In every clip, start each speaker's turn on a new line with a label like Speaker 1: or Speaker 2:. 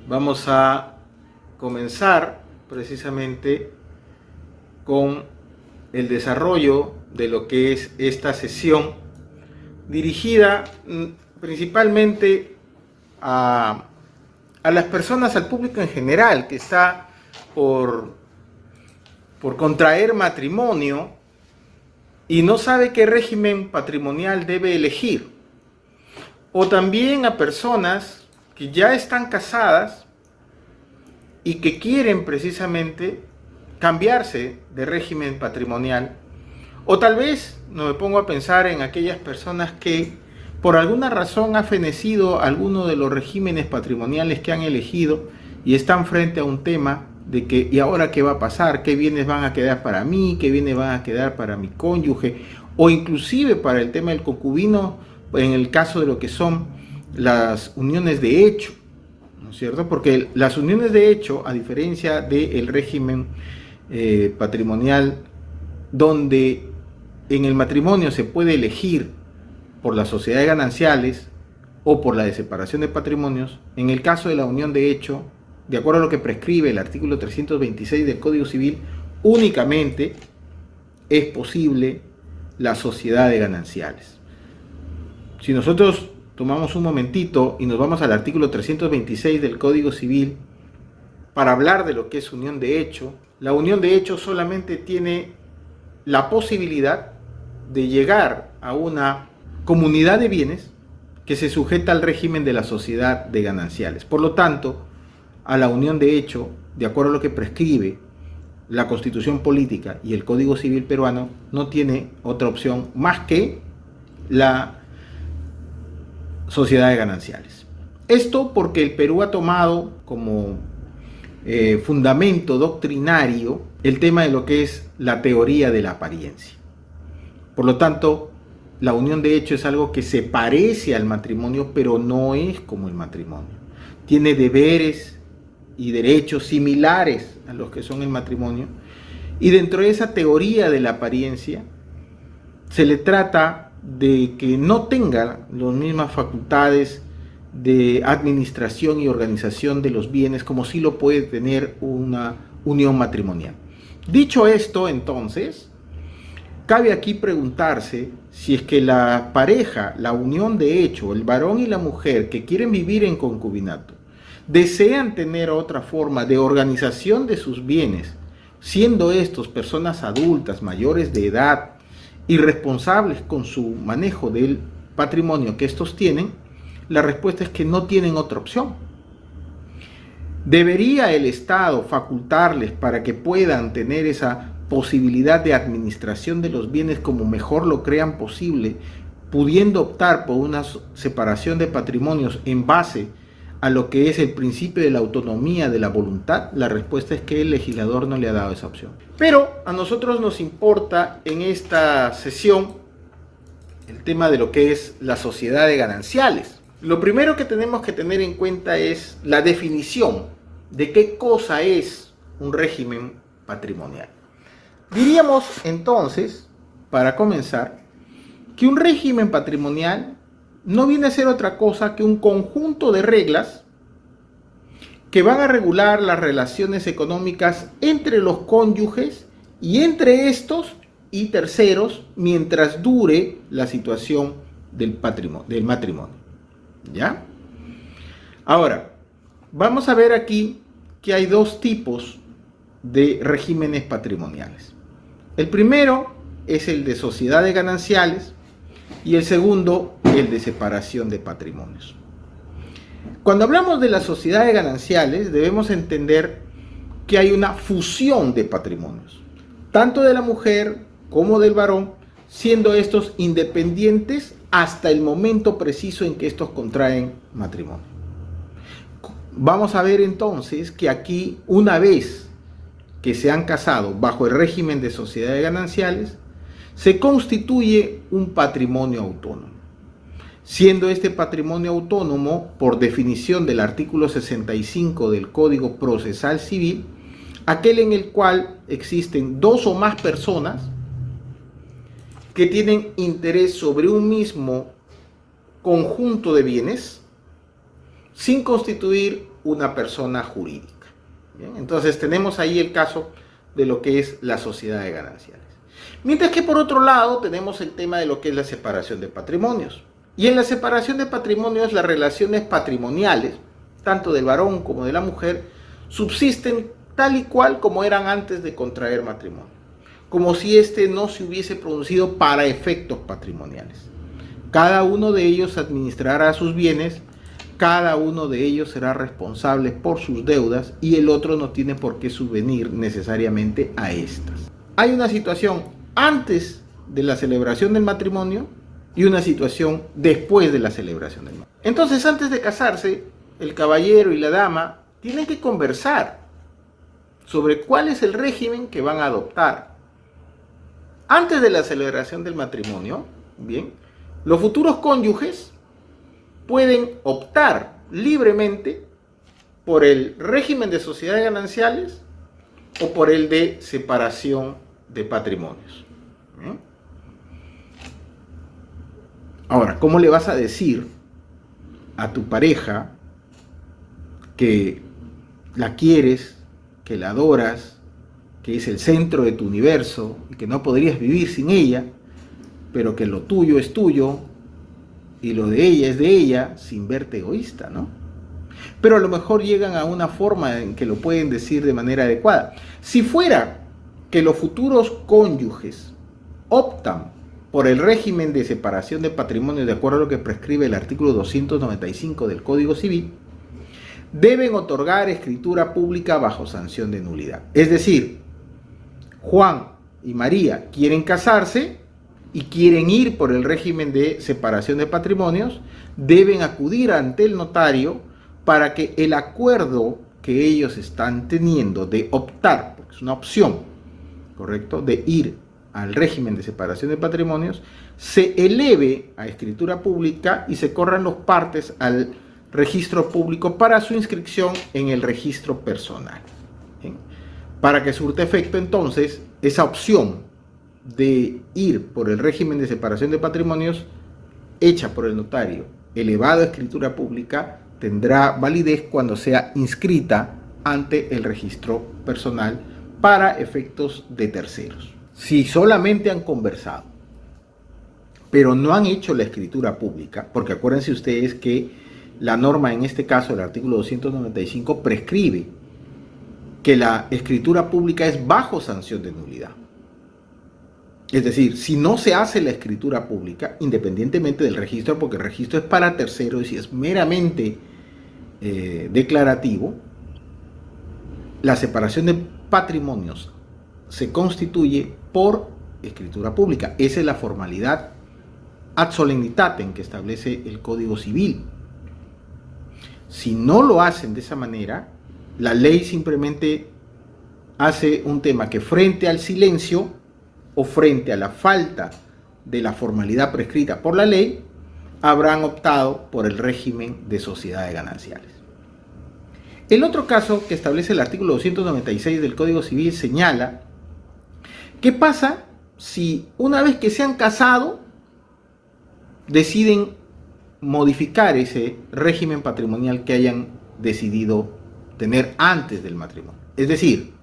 Speaker 1: Vamos a comenzar precisamente con el desarrollo de lo que es esta sesión dirigida principalmente a las personas, al público en general que está por contraer matrimonio y no sabe qué régimen patrimonial debe elegir, o también a personas que ya están casadas y que quieren precisamente cambiarse de régimen patrimonial, o tal vez no me pongo a pensar en aquellas personas que por alguna razón ha fenecido alguno de los regímenes patrimoniales que han elegido y están frente a un tema de que ¿y ahora qué va a pasar? ¿Qué bienes van a quedar para mí? ¿Qué bienes van a quedar para mi cónyuge? O inclusive para el tema del concubino, en el caso de lo que son las uniones de hecho, ¿no es cierto? Porque las uniones de hecho, a diferencia del régimen patrimonial, donde en el matrimonio se puede elegir por las sociedades gananciales o por la de separación de patrimonios, en el caso de la unión de hecho, de acuerdo a lo que prescribe el artículo 326 del Código Civil, únicamente es posible la sociedad de gananciales. Si nosotros tomamos un momentito y nos vamos al artículo 326 del Código Civil para hablar de lo que es unión de hecho, la unión de hecho solamente tiene la posibilidad de llegar a una comunidad de bienes que se sujeta al régimen de la sociedad de gananciales. Por lo tanto, a la unión de hecho, de acuerdo a lo que prescribe la Constitución Política y el Código Civil peruano, no tiene otra opción más que la sociedad de gananciales. Esto porque el Perú ha tomado como fundamento doctrinario el tema de lo que es la teoría de la apariencia. Por lo tanto, la unión de hecho es algo que se parece al matrimonio, pero no es como el matrimonio. Tiene deberes y derechos similares a los que son el matrimonio, y dentro de esa teoría de la apariencia se le trata de que no tenga las mismas facultades de administración y organización de los bienes como sí lo puede tener una unión matrimonial. Dicho esto, entonces, cabe aquí preguntarse si es que la pareja, la unión de hecho, el varón y la mujer que quieren vivir en concubinato, desean tener otra forma de organización de sus bienes, siendo estos personas adultas, mayores de edad y responsables con su manejo del patrimonio que estos tienen. La respuesta es que no tienen otra opción. ¿Debería el Estado facultarles para que puedan tener esa posibilidad de administración de los bienes como mejor lo crean posible, pudiendo optar por una separación de patrimonios en base a lo que es el principio de la autonomía de la voluntad? La respuesta es que el legislador no le ha dado esa opción. Pero a nosotros nos importa en esta sesión el tema de lo que es la sociedad de gananciales. Lo primero que tenemos que tener en cuenta es la definición de qué cosa es un régimen patrimonial. Diríamos entonces, para comenzar, que un régimen patrimonial no viene a ser otra cosa que un conjunto de reglas que van a regular las relaciones económicas entre los cónyuges y entre estos y terceros mientras dure la situación del matrimonio. ¿Ya? Ahora, vamos a ver aquí que hay dos tipos de regímenes patrimoniales. El primero es el de sociedad de gananciales y el segundo, el de separación de patrimonios. Cuando hablamos de la sociedad de gananciales, debemos entender que hay una fusión de patrimonios, tanto de la mujer como del varón, siendo estos independientes hasta el momento preciso en que estos contraen matrimonio. Vamos a ver entonces que aquí, una vez que se han casado bajo el régimen de sociedades gananciales, se constituye un patrimonio autónomo, siendo este patrimonio autónomo, por definición del artículo 65 del Código Procesal Civil, aquel en el cual existen dos o más personas que tienen interés sobre un mismo conjunto de bienes sin constituir una persona jurídica. Bien, entonces tenemos ahí el caso de lo que es la sociedad de gananciales. Mientras que por otro lado tenemos el tema de lo que es la separación de patrimonios. Y en la separación de patrimonios, las relaciones patrimoniales, tanto del varón como de la mujer, subsisten tal y cual como eran antes de contraer matrimonio, como si éste no se hubiese producido para efectos patrimoniales. Cada uno de ellos administrará sus bienes, cada uno de ellos será responsable por sus deudas y el otro no tiene por qué subvenir necesariamente a estas. Hay una situación antes de la celebración del matrimonio y una situación después de la celebración del matrimonio. Entonces, antes de casarse, el caballero y la dama tienen que conversar sobre cuál es el régimen que van a adoptar. Antes de la celebración del matrimonio, bien, los futuros cónyuges pueden optar libremente por el régimen de sociedades gananciales o por el de separación de patrimonios. ¿Bien? Ahora, ¿cómo le vas a decir a tu pareja que la quieres, que la adoras, que es el centro de tu universo y que no podrías vivir sin ella, pero que lo tuyo es tuyo y lo de ella es de ella, sin verte egoísta, ¿no? Pero a lo mejor llegan a una forma en que lo pueden decir de manera adecuada. Si fuera que los futuros cónyuges optan por el régimen de separación de patrimonio de acuerdo a lo que prescribe el artículo 295 del Código Civil, deben otorgar escritura pública bajo sanción de nulidad. Es decir, Juan y María quieren casarse y quieren ir por el régimen de separación de patrimonios, deben acudir ante el notario para que el acuerdo que ellos están teniendo de optar, porque es una opción, ¿correcto?, de ir al régimen de separación de patrimonios, se eleve a escritura pública y se corran los partes al registro público para su inscripción en el registro personal. ¿Bien? Para que surta efecto entonces esa opción de ir por el régimen de separación de patrimonios hecha por el notario, elevado a escritura pública, tendrá validez cuando sea inscrita ante el registro personal para efectos de terceros. Si solamente han conversado, pero no han hecho la escritura pública, porque acuérdense ustedes que la norma, en este caso el artículo 295, prescribe que la escritura pública es bajo sanción de nulidad. Es decir, si no se hace la escritura pública, independientemente del registro, porque el registro es para terceros y es meramente declarativo, la separación de patrimonios se constituye por escritura pública. Esa es la formalidad ad solemnitatem que establece el Código Civil. Si no lo hacen de esa manera, la ley simplemente hace un tema que frente al silencio o frente a la falta de la formalidad prescrita por la ley, habrán optado por el régimen de sociedades gananciales. El otro caso que establece el artículo 296 del Código Civil señala qué pasa si una vez que se han casado deciden modificar ese régimen patrimonial que hayan decidido tener antes del matrimonio. Es decir,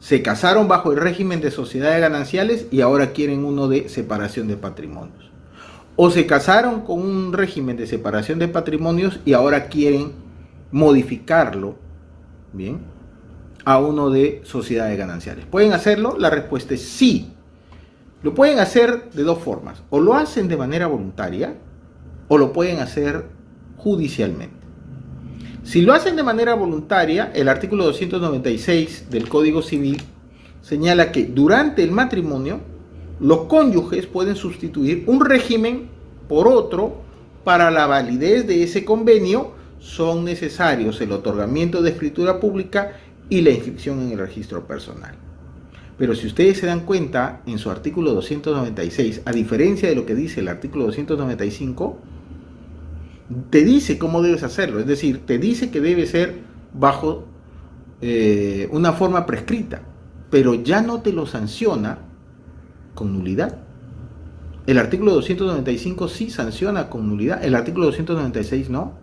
Speaker 1: se casaron bajo el régimen de sociedades gananciales y ahora quieren uno de separación de patrimonios. O se casaron con un régimen de separación de patrimonios y ahora quieren modificarlo, ¿bien?, a uno de sociedades gananciales. ¿Pueden hacerlo? La respuesta es sí. Lo pueden hacer de dos formas. O lo hacen de manera voluntaria o lo pueden hacer judicialmente. Si lo hacen de manera voluntaria, el artículo 296 del Código Civil señala que durante el matrimonio los cónyuges pueden sustituir un régimen por otro. Para la validez de ese convenio son necesarios el otorgamiento de escritura pública y la inscripción en el registro personal. Pero si ustedes se dan cuenta, en su artículo 296, a diferencia de lo que dice el artículo 295, te dice cómo debes hacerlo. Es decir, te dice que debe ser bajo una forma prescrita, pero ya no te lo sanciona con nulidad. El artículo 295 sí sanciona con nulidad, el artículo 296 no.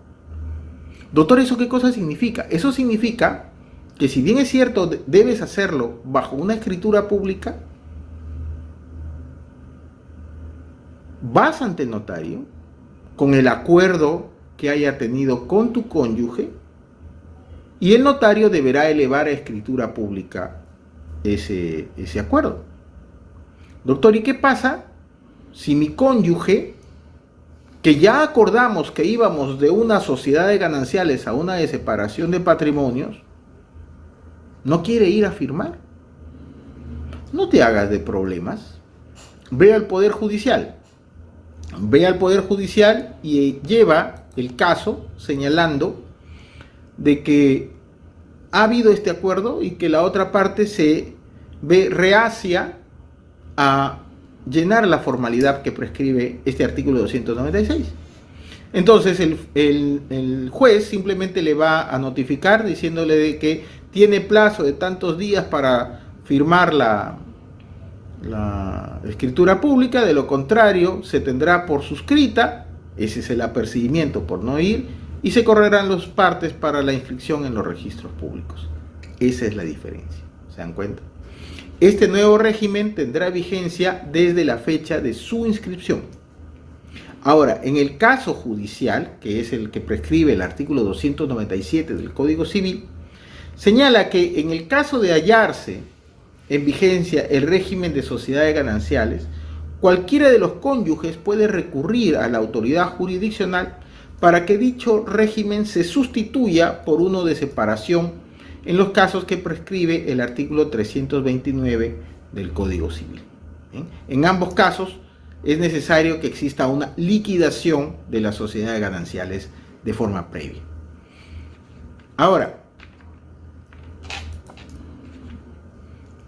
Speaker 1: Doctor, ¿eso qué cosa significa? Eso significa que si bien es cierto, debes hacerlo bajo una escritura pública, vas ante el notario con el acuerdo que haya tenido con tu cónyuge y el notario deberá elevar a escritura pública ese acuerdo. Doctor, ¿y qué pasa si mi cónyuge, que ya acordamos que íbamos de una sociedad de gananciales a una de separación de patrimonios, no quiere ir a firmar? No te hagas de problemas. Ve al Poder Judicial. Ve al Poder Judicial y lleva el caso señalando de que ha habido este acuerdo y que la otra parte se ve reacia a llenar la formalidad que prescribe este artículo 296. Entonces el juez simplemente le va a notificar diciéndole de que tiene plazo de tantos días para firmar la escritura pública, de lo contrario se tendrá por suscrita, ese es el apercibimiento por no ir, y se correrán las partes para la inscripción en los registros públicos. Esa es la diferencia, ¿se dan cuenta? Este nuevo régimen tendrá vigencia desde la fecha de su inscripción. Ahora, en el caso judicial, que es el que prescribe el artículo 297 del Código Civil, señala que en el caso de hallarse en vigencia el régimen de sociedades gananciales, cualquiera de los cónyuges puede recurrir a la autoridad jurisdiccional para que dicho régimen se sustituya por uno de separación en los casos que prescribe el artículo 329 del Código Civil. En ambos casos es necesario que exista una liquidación de las sociedades gananciales de forma previa. Ahora,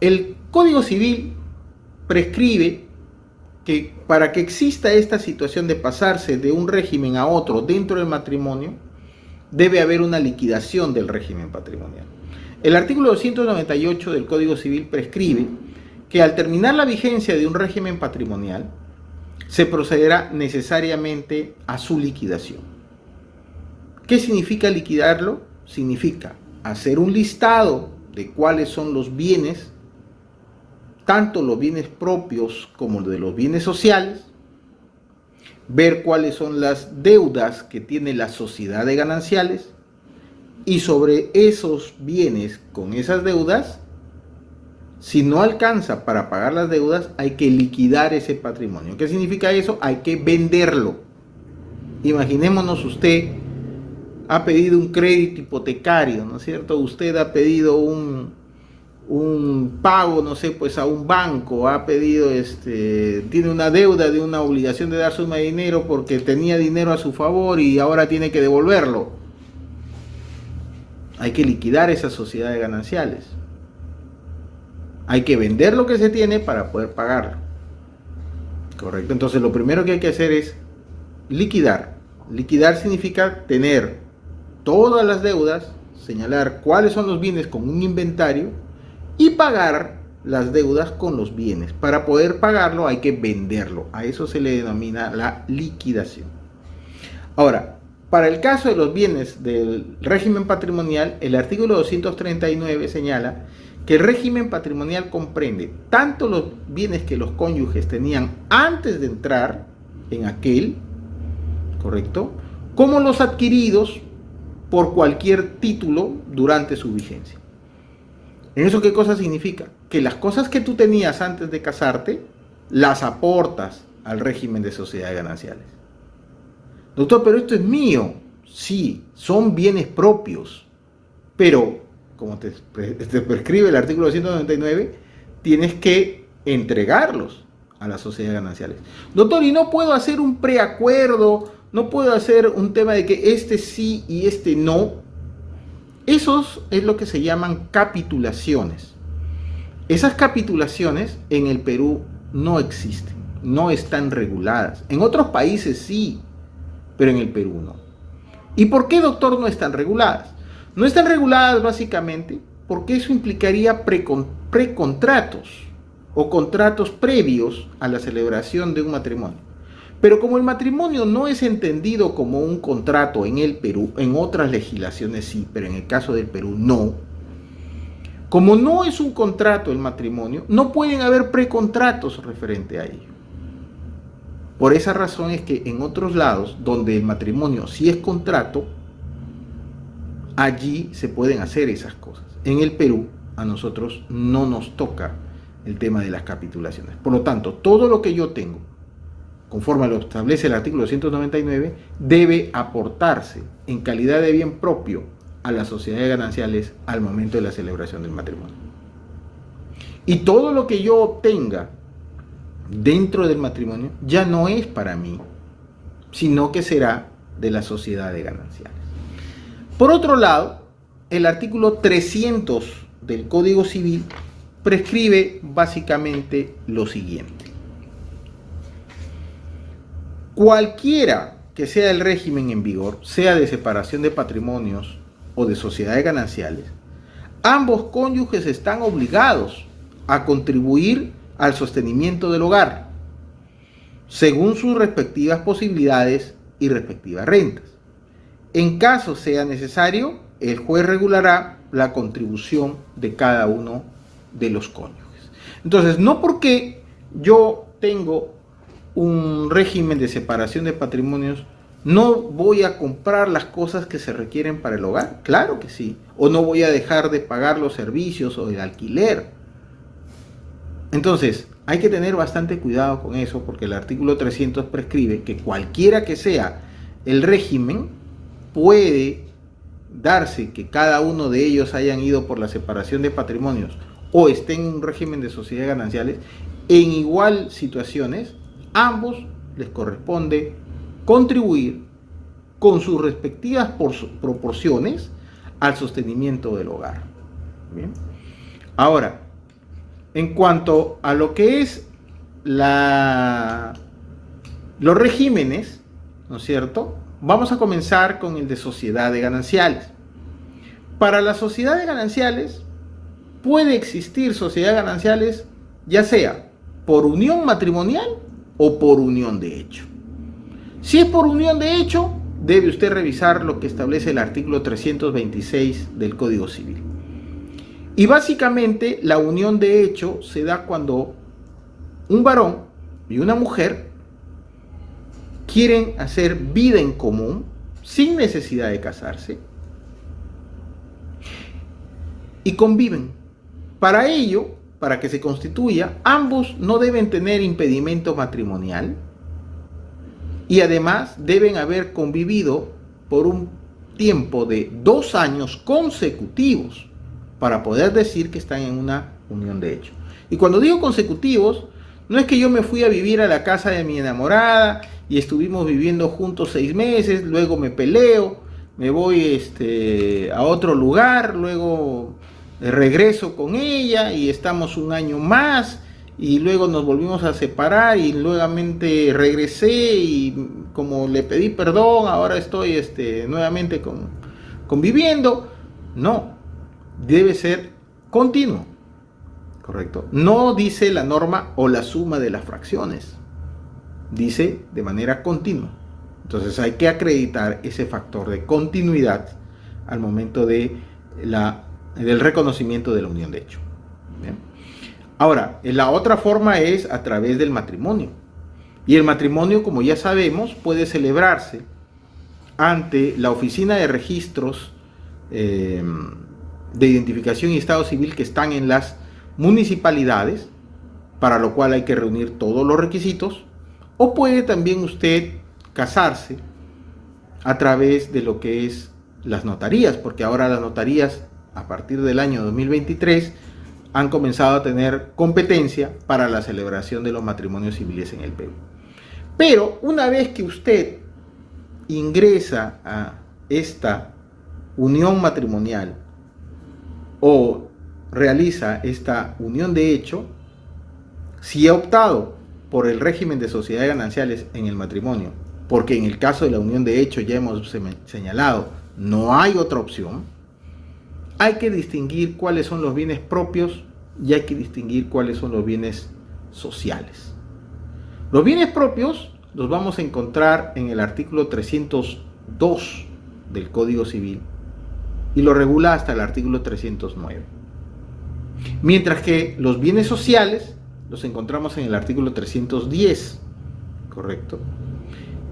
Speaker 1: el Código Civil prescribe que para que exista esta situación de pasarse de un régimen a otro dentro del matrimonio, debe haber una liquidación del régimen patrimonial. El artículo 298 del Código Civil prescribe que al terminar la vigencia de un régimen patrimonial, se procederá necesariamente a su liquidación. ¿Qué significa liquidarlo? Significa hacer un listado de cuáles son los bienes, tanto los bienes propios como de los bienes sociales, ver cuáles son las deudas que tiene la sociedad de gananciales y sobre esos bienes con esas deudas, si no alcanza para pagar las deudas, hay que liquidar ese patrimonio. ¿Qué significa eso? Hay que venderlo. Imaginémonos, usted ha pedido un crédito hipotecario, ¿no es cierto? Usted ha pedido un pago, no sé, pues a un banco, ha pedido, tiene una deuda de una obligación de dar suma de dinero porque tenía dinero a su favor y ahora tiene que devolverlo. Hay que liquidar esas sociedades gananciales. Hay que vender lo que se tiene para poder pagarlo. Correcto. Entonces lo primero que hay que hacer es liquidar. Liquidar significa tener todas las deudas, señalar cuáles son los bienes con un inventario y pagar las deudas con los bienes. Para poder pagarlo hay que venderlo. A eso se le denomina la liquidación. Ahora, para el caso de los bienes del régimen patrimonial, el artículo 239 señala que el régimen patrimonial comprende tanto los bienes que los cónyuges tenían antes de entrar en aquel, ¿correcto?, como los adquiridos por cualquier título durante su vigencia. ¿En eso qué cosa significa? Que las cosas que tú tenías antes de casarte, las aportas al régimen de sociedades gananciales. Doctor, pero esto es mío. Sí, son bienes propios, pero como te prescribe el artículo 299, tienes que entregarlos a las sociedades gananciales. Doctor, ¿y no puedo hacer un preacuerdo? ¿No puedo hacer un tema de que este sí y este no? Esos es lo que se llaman capitulaciones. Esas capitulaciones en el Perú no existen, no están reguladas. En otros países sí, pero en el Perú no. ¿Y por qué, doctor, no están reguladas? No están reguladas básicamente porque eso implicaría precontratos o contratos previos a la celebración de un matrimonio. Pero como el matrimonio no es entendido como un contrato en el Perú, en otras legislaciones sí, pero en el caso del Perú no. Como no es un contrato el matrimonio, no pueden haber precontratos referente a ello. Por esa razón es que en otros lados, donde el matrimonio sí es contrato, allí se pueden hacer esas cosas. En el Perú, a nosotros no nos toca el tema de las capitulaciones. Por lo tanto, todo lo que yo tengo, conforme lo establece el artículo 199, debe aportarse en calidad de bien propio a las sociedades gananciales al momento de la celebración del matrimonio. Y todo lo que yo obtenga dentro del matrimonio ya no es para mí, sino que será de la sociedad de gananciales. Por otro lado, el artículo 300 del Código Civil prescribe básicamente lo siguiente. Cualquiera que sea el régimen en vigor, sea de separación de patrimonios o de sociedades gananciales, ambos cónyuges están obligados a contribuir al sostenimiento del hogar, según sus respectivas posibilidades y respectivas rentas. En caso sea necesario, el juez regulará la contribución de cada uno de los cónyuges. Entonces, no porque yo tengo un régimen de separación de patrimonios, no voy a comprar las cosas que se requieren para el hogar. Claro que sí. O no voy a dejar de pagar los servicios o el alquiler. Entonces, hay que tener bastante cuidado con eso, porque el artículo 300 prescribe que cualquiera que sea el régimen, puede darse que cada uno de ellos hayan ido por la separación de patrimonios o estén en un régimen de sociedades gananciales, en igual situaciones, ambos les corresponde contribuir con sus respectivas proporciones al sostenimiento del hogar. Bien. Ahora, en cuanto a lo que es los regímenes, ¿no es cierto? Vamos a comenzar con el de sociedades gananciales. Para las sociedades gananciales, puede existir sociedades gananciales ya sea por unión matrimonial o por unión de hecho. Si es por unión de hecho, debe usted revisar lo que establece el artículo 326 del Código Civil. Y básicamente la unión de hecho se da cuando un varón y una mujer quieren hacer vida en común sin necesidad de casarse y conviven. Para ello, para que se constituya, ambos no deben tener impedimento matrimonial y además deben haber convivido por un tiempo de 2 años consecutivos para poder decir que están en una unión de hecho. Y cuando digo consecutivos, no es que yo me fui a vivir a la casa de mi enamorada y estuvimos viviendo juntos 6 meses, luego me peleo, me voy a otro lugar, luego regreso con ella y estamos 1 año más y luego nos volvimos a separar y nuevamente regresé y como le pedí perdón, ahora estoy nuevamente conviviendo. No, debe ser continuo, ¿correcto? No dice la norma o la suma de las fracciones, dice de manera continua. Entonces hay que acreditar ese factor de continuidad al momento del reconocimiento de la unión de hecho. ¿Bien? Ahora, la otra forma es a través del matrimonio. Y el matrimonio, como ya sabemos, puede celebrarse ante la Oficina de Registros de Identificación y Estado Civil que están en las municipalidades, para lo cual hay que reunir todos los requisitos, o puede también usted casarse a través de lo que es las notarías, porque ahora las notarías a partir del año 2023 han comenzado a tener competencia para la celebración de los matrimonios civiles en el Perú. Pero una vez que usted ingresa a esta unión matrimonial o realiza esta unión de hecho, si ha optado por el régimen de sociedades gananciales en el matrimonio, porque en el caso de la unión de hecho ya hemos señalado, no hay otra opción, hay que distinguir cuáles son los bienes propios y hay que distinguir cuáles son los bienes sociales. Los bienes propios los vamos a encontrar en el artículo 302 del Código Civil y lo regula hasta el artículo 309. Mientras que los bienes sociales los encontramos en el artículo 310, ¿correcto?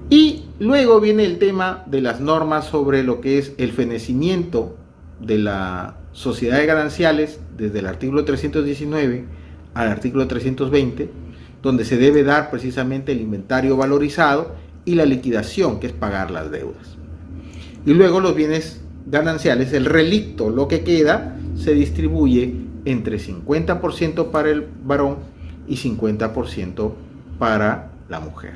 Speaker 1: Y luego viene el tema de las normas sobre lo que es el fenecimiento de la sociedad de gananciales desde el artículo 319 al artículo 320, donde se debe dar precisamente el inventario valorizado y la liquidación, que es pagar las deudas. Y luego los bienes gananciales, el relicto, lo que queda, se distribuye entre 50% para el varón y 50% para la mujer.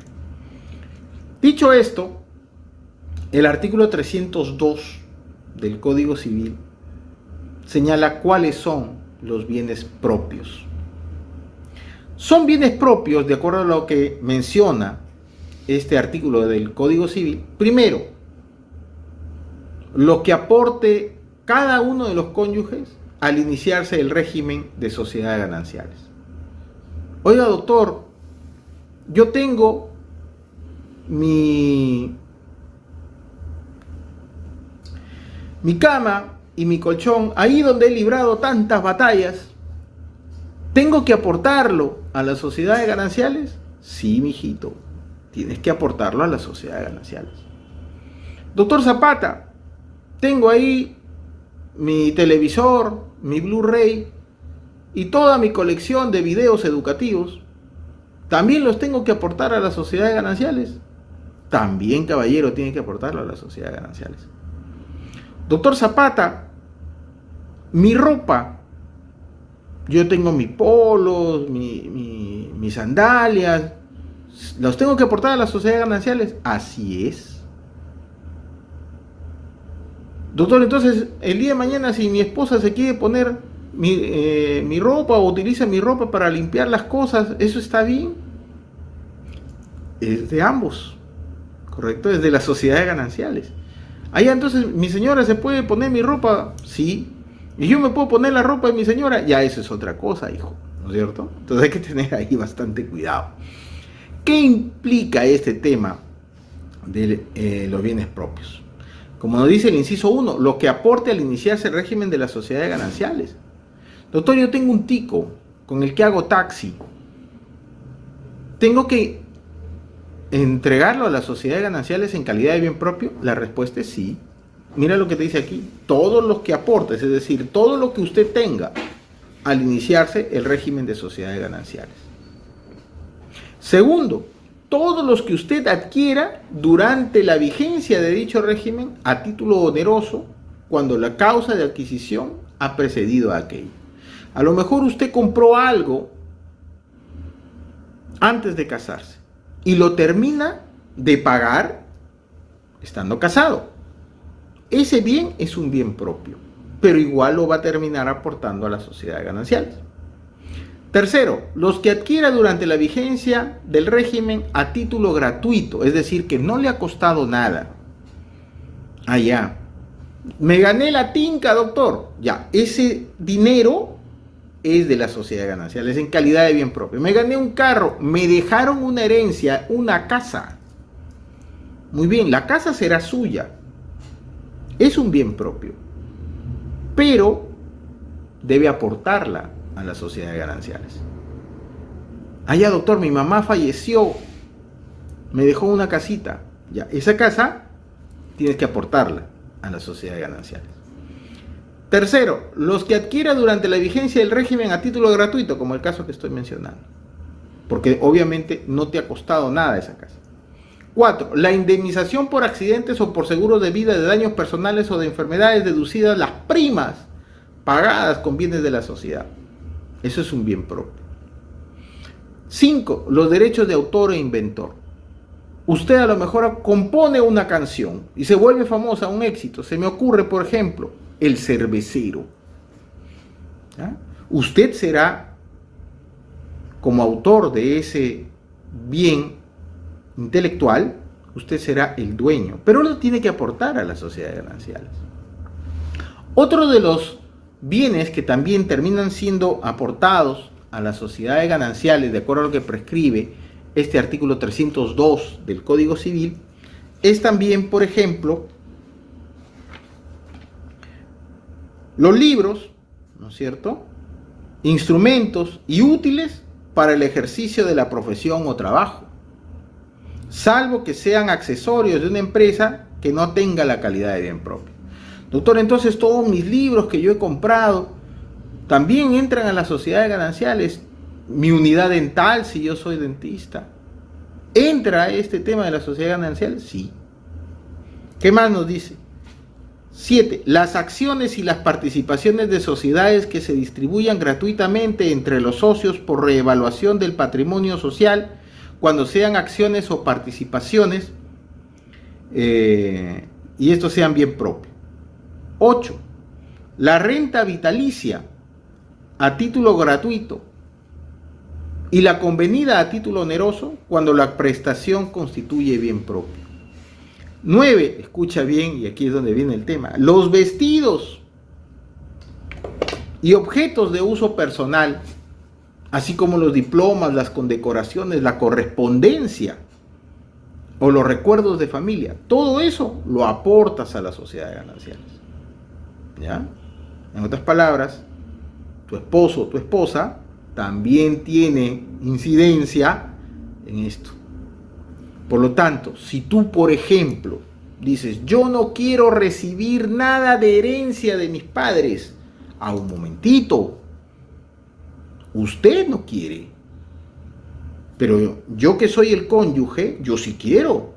Speaker 1: Dicho esto, el artículo 302 del Código Civil señala cuáles son los bienes propios. Son bienes propios, de acuerdo a lo que menciona este artículo del Código Civil, primero, lo que aporte cada uno de los cónyuges al iniciarse el régimen de sociedades gananciales. Oiga, doctor, yo tengo mi cama y mi colchón ahí donde he librado tantas batallas. ¿Tengo que aportarlo a las sociedades gananciales? Sí, mijito, tienes que aportarlo a las sociedades gananciales. Doctor Zapata, tengo ahí mi televisor, mi Blu-ray y toda mi colección de videos educativos. ¿También los tengo que aportar a las sociedades gananciales? También, caballero, tiene que aportarlo a las sociedades gananciales. Doctor Zapata, mi ropa, yo tengo mis polos, mis sandalias, ¿los tengo que aportar a las sociedades gananciales? Así es. Doctor, entonces, el día de mañana, si mi esposa se quiere poner mi ropa o utiliza mi ropa para limpiar las cosas, ¿eso está bien? Es de ambos, ¿correcto? Es de las sociedades gananciales. Allá entonces, ¿mi señora se puede poner mi ropa? Sí. ¿Y yo me puedo poner la ropa de mi señora? Ya eso es otra cosa, hijo, ¿no es cierto? Entonces hay que tener ahí bastante cuidado. ¿Qué implica este tema de los bienes propios? Como nos dice el inciso 1, lo que aporte al iniciarse el régimen de las sociedades gananciales. Doctor, yo tengo un tico con el que hago taxi. ¿Tengo que entregarlo a las sociedades gananciales en calidad de bien propio? La respuesta es sí. Mira lo que te dice aquí. Todos los que aportes, es decir, todo lo que usted tenga al iniciarse el régimen de sociedades gananciales. Segundo, todos los que usted adquiera durante la vigencia de dicho régimen a título oneroso cuando la causa de adquisición ha precedido a aquello. A lo mejor usted compró algo antes de casarse y lo termina de pagar estando casado. Ese bien es un bien propio, pero igual lo va a terminar aportando a las sociedades gananciales. Tercero, los que adquiera durante la vigencia del régimen a título gratuito, es decir, que no le ha costado nada. Ya. Me gané la tinca, doctor. Ya, ese dinero es de las sociedades gananciales en calidad de bien propio. Me gané un carro, me dejaron una herencia, una casa. Muy bien, la casa será suya. Es un bien propio, pero debe aportarla a las sociedades gananciales. Ya, doctor, mi mamá falleció, me dejó una casita. Ya, esa casa tienes que aportarla a las sociedades gananciales. Tercero, los que adquiera durante la vigencia del régimen a título gratuito, como el caso que estoy mencionando, porque obviamente no te ha costado nada esa casa. 4. La indemnización por accidentes o por seguros de vida, de daños personales o de enfermedades, deducidas las primas pagadas con bienes de la sociedad. Eso es un bien propio. 5. Los derechos de autor e inventor. Usted a lo mejor compone una canción y se vuelve famosa, un éxito. Se me ocurre, por ejemplo, El Cervecero. ¿Ya? Usted será, como autor de ese bien intelectual, usted será el dueño, pero lo tiene que aportar a las sociedades gananciales. Otro de los bienes que también terminan siendo aportados a las sociedades gananciales, de acuerdo a lo que prescribe este artículo 302 del Código Civil, es también, por ejemplo, los libros, ¿no es cierto?, instrumentos y útiles para el ejercicio de la profesión o trabajo, salvo que sean accesorios de una empresa que no tenga la calidad de bien propio. Doctor, entonces todos mis libros que yo he comprado también entran a las sociedades gananciales. Mi unidad dental, si yo soy dentista, ¿entra este tema de la sociedad ganancial? Sí. ¿Qué más nos dice? 7. Las acciones y las participaciones de sociedades que se distribuyan gratuitamente entre los socios por reevaluación del patrimonio social, cuando sean acciones o participaciones, y estos sean bien propios. 8. La renta vitalicia a título gratuito y la convenida a título oneroso cuando la prestación constituye bien propio. 9. Escucha bien, y aquí es donde viene el tema. Los vestidos y objetos de uso personal, así como los diplomas, las condecoraciones, la correspondencia o los recuerdos de familia, todo eso lo aportas a las sociedades gananciales. ¿Ya? En otras palabras, tu esposo o tu esposa también tiene incidencia en esto. Por lo tanto, si tú, por ejemplo, dices, yo no quiero recibir nada de herencia de mis padres, a un momentito, usted no quiere, pero yo que soy el cónyuge, yo sí quiero.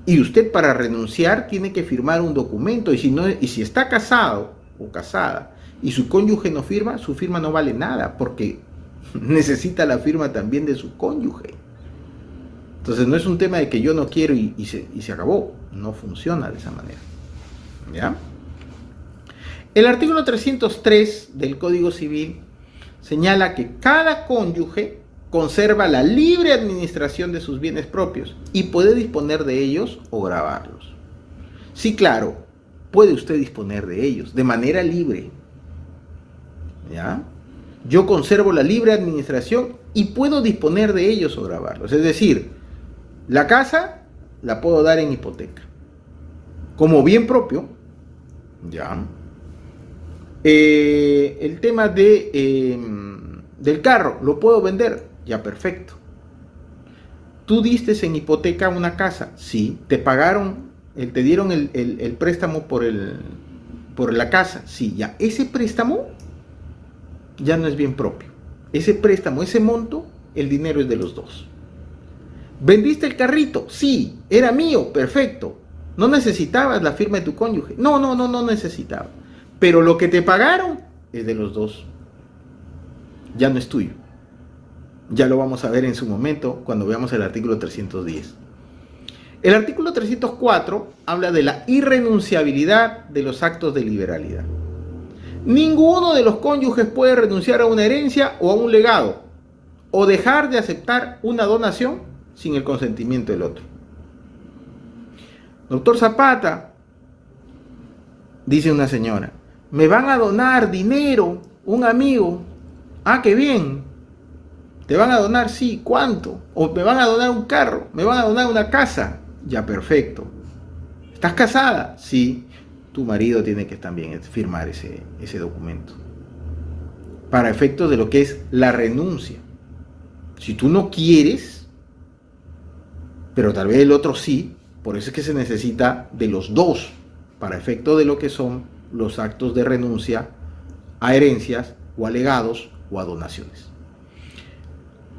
Speaker 1: Y usted, para renunciar, tiene que firmar un documento, y si está casado o casada y su cónyuge no firma, su firma no vale nada, porque necesita la firma también de su cónyuge. Entonces no es un tema de que yo no quiero y se acabó. No funciona de esa manera. ¿Ya? El artículo 303 del Código Civil señala que cada cónyuge conserva la libre administración de sus bienes propios y puede disponer de ellos o gravarlos. Sí, claro, puede usted disponer de ellos de manera libre. ¿Ya? Yo conservo la libre administración y puedo disponer de ellos o gravarlos. Es decir, la casa la puedo dar en hipoteca como bien propio. ¿Ya? El tema del carro lo puedo vender. Ya, perfecto. Tú diste en hipoteca una casa. Sí. Te pagaron, te dieron el préstamo por la casa. Sí, ya. Ese préstamo ya no es bien propio. Ese préstamo, ese monto, el dinero es de los dos. ¿Vendiste el carrito? Sí, era mío, perfecto. No necesitabas la firma de tu cónyuge. No necesitaba. Pero lo que te pagaron es de los dos. Ya no es tuyo. Ya lo vamos a ver en su momento cuando veamos el artículo 310. El artículo 304 habla de la irrenunciabilidad de los actos de liberalidad. Ninguno de los cónyuges puede renunciar a una herencia o a un legado, o dejar de aceptar una donación sin el consentimiento del otro. Doctor Zapata, dice una señora, me van a donar dinero, un amigo. Ah, qué bien. ¿Te van a donar? Sí. ¿Cuánto? O me van a donar un carro, me van a donar una casa. Ya, perfecto. ¿Estás casada? Sí. Tu marido tiene que también firmar ese documento para efectos de lo que es la renuncia. Si tú no quieres, pero tal vez el otro sí, por eso es que se necesita de los dos para efecto de lo que son los actos de renuncia a herencias o a legados o a donaciones.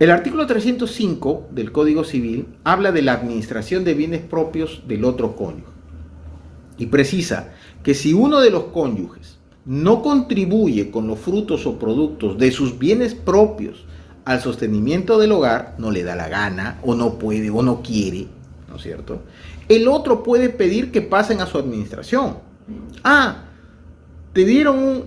Speaker 1: El artículo 305 del Código Civil habla de la administración de bienes propios del otro cónyuge y precisa que si uno de los cónyuges no contribuye con los frutos o productos de sus bienes propios al sostenimiento del hogar, no le da la gana, o no puede, o no quiere, ¿no es cierto?, el otro puede pedir que pasen a su administración. Ah, te dieron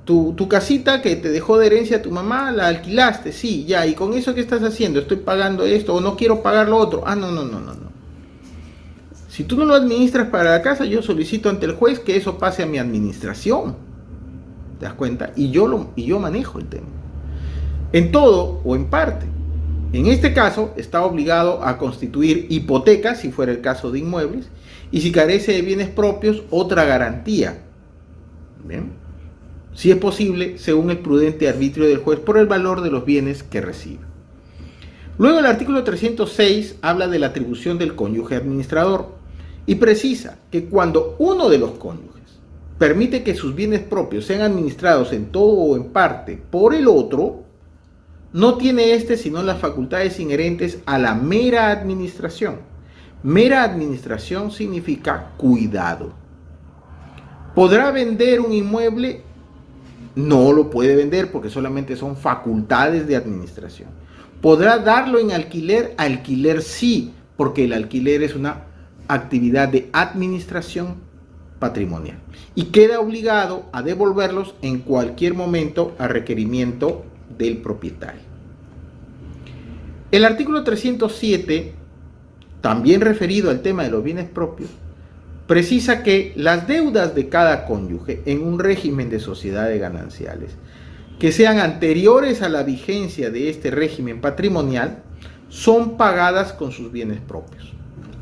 Speaker 1: tu casita que te dejó de herencia tu mamá, la alquilaste, sí, ya, ¿y con eso qué estás haciendo? Estoy pagando esto, o no quiero pagar lo otro. Ah, no. Si tú no lo administras para la casa, yo solicito ante el juez que eso pase a mi administración. ¿Te das cuenta? Y yo manejo el tema. en todo o en parte. En este caso, está obligado a constituir hipoteca, si fuera el caso de inmuebles, y si carece de bienes propios, otra garantía. ¿Bien? Si es posible, según el prudente arbitrio del juez, por el valor de los bienes que recibe. Luego el artículo 306 habla de la atribución del cónyuge administrador y precisa que cuando uno de los cónyuges permite que sus bienes propios sean administrados en todo o en parte por el otro, no tiene éste sino las facultades inherentes a la mera administración. Mera administración significa cuidado. ¿Podrá vender un inmueble? No lo puede vender porque solamente son facultades de administración. ¿Podrá darlo en alquiler? Alquiler sí, porque el alquiler es una actividad de administración patrimonial y queda obligado a devolverlos en cualquier momento a requerimiento del propietario. El artículo 307, también referido al tema de los bienes propios, precisa que las deudas de cada cónyuge en un régimen de sociedades gananciales que sean anteriores a la vigencia de este régimen patrimonial son pagadas con sus bienes propios,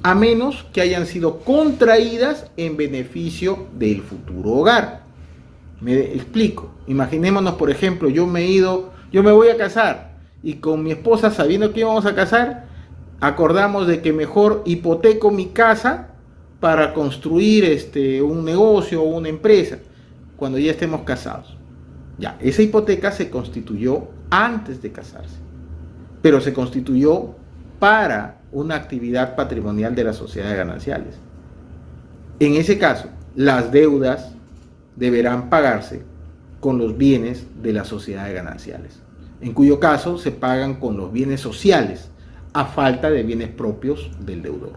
Speaker 1: a menos que hayan sido contraídas en beneficio del futuro hogar. Me explico. Imaginémonos, por ejemplo, yo me voy a casar y con mi esposa, sabiendo que íbamos a casar, acordamos de que mejor hipoteco mi casa para construir un negocio o una empresa cuando ya estemos casados. Ya, esa hipoteca se constituyó antes de casarse, pero se constituyó para una actividad patrimonial de las sociedades gananciales. En ese caso, las deudas deberán pagarse con los bienes de las sociedades gananciales, en cuyo caso se pagan con los bienes sociales, a falta de bienes propios del deudor.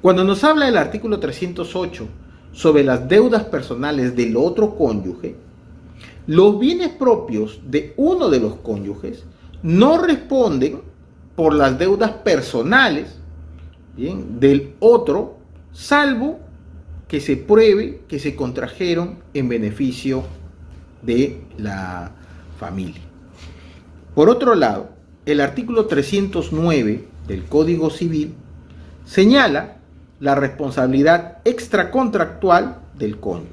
Speaker 1: Cuando nos habla el artículo 308 sobre las deudas personales del otro cónyuge, los bienes propios de uno de los cónyuges no responden por las deudas personales, ¿bien?, del otro, salvo que se pruebe que se contrajeron en beneficio de la familia. Por otro lado, el artículo 309 del Código Civil señala la responsabilidad extracontractual del cónyuge.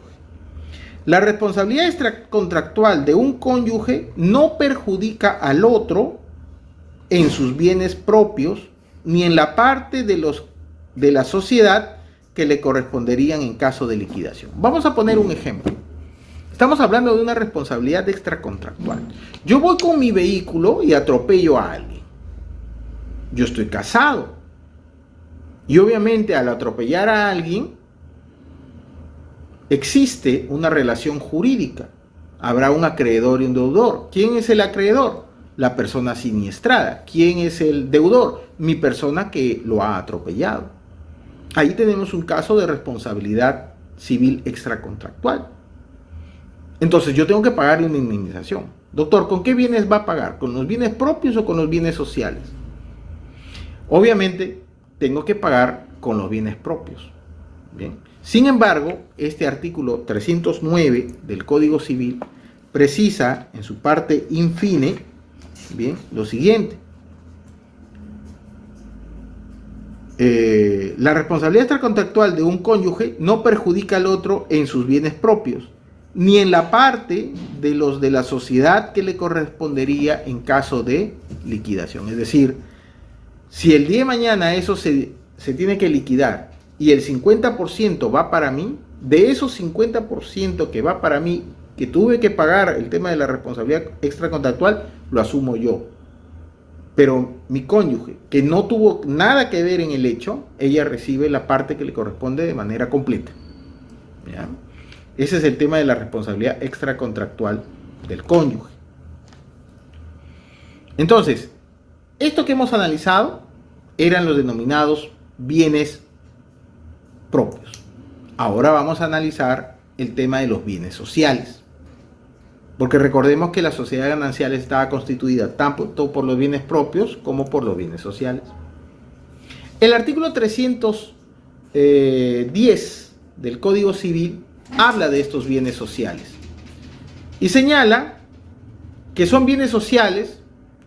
Speaker 1: La responsabilidad extracontractual de un cónyuge no perjudica al otro en sus bienes propios ni en la parte de la sociedad que le corresponderían en caso de liquidación. Vamos a poner un ejemplo. Estamos hablando de una responsabilidad extracontractual. Yo voy con mi vehículo y atropello a alguien. Yo estoy casado. Y obviamente al atropellar a alguien existe una relación jurídica. Habrá un acreedor y un deudor. ¿Quién es el acreedor? La persona siniestrada. ¿Quién es el deudor? Mi persona que lo ha atropellado. Ahí tenemos un caso de responsabilidad civil extracontractual. Entonces yo tengo que pagarle una indemnización. Doctor, ¿con qué bienes va a pagar? ¿Con los bienes propios o con los bienes sociales? Obviamente tengo que pagar con los bienes propios. Bien. Sin embargo, este artículo 309 del Código Civil precisa en su parte infine, bien, lo siguiente. La responsabilidad extracontractual de un cónyuge no perjudica al otro en sus bienes propios, ni en la parte de los de la sociedad que le correspondería en caso de liquidación. Es decir, si el día de mañana eso se tiene que liquidar y el 50% va para mí, de esos 50% que va para mí, que tuve que pagar el tema de la responsabilidad extracontractual, lo asumo yo. Pero mi cónyuge, que no tuvo nada que ver en el hecho, ella recibe la parte que le corresponde de manera completa. ¿Ya? Ese es el tema de la responsabilidad extracontractual del cónyuge. Entonces, esto que hemos analizado eran los denominados bienes propios. Ahora vamos a analizar el tema de los bienes sociales. Porque recordemos que la sociedad ganancial estaba constituida tanto por los bienes propios como por los bienes sociales. El artículo 310 del Código Civil habla de estos bienes sociales y señala que son bienes sociales,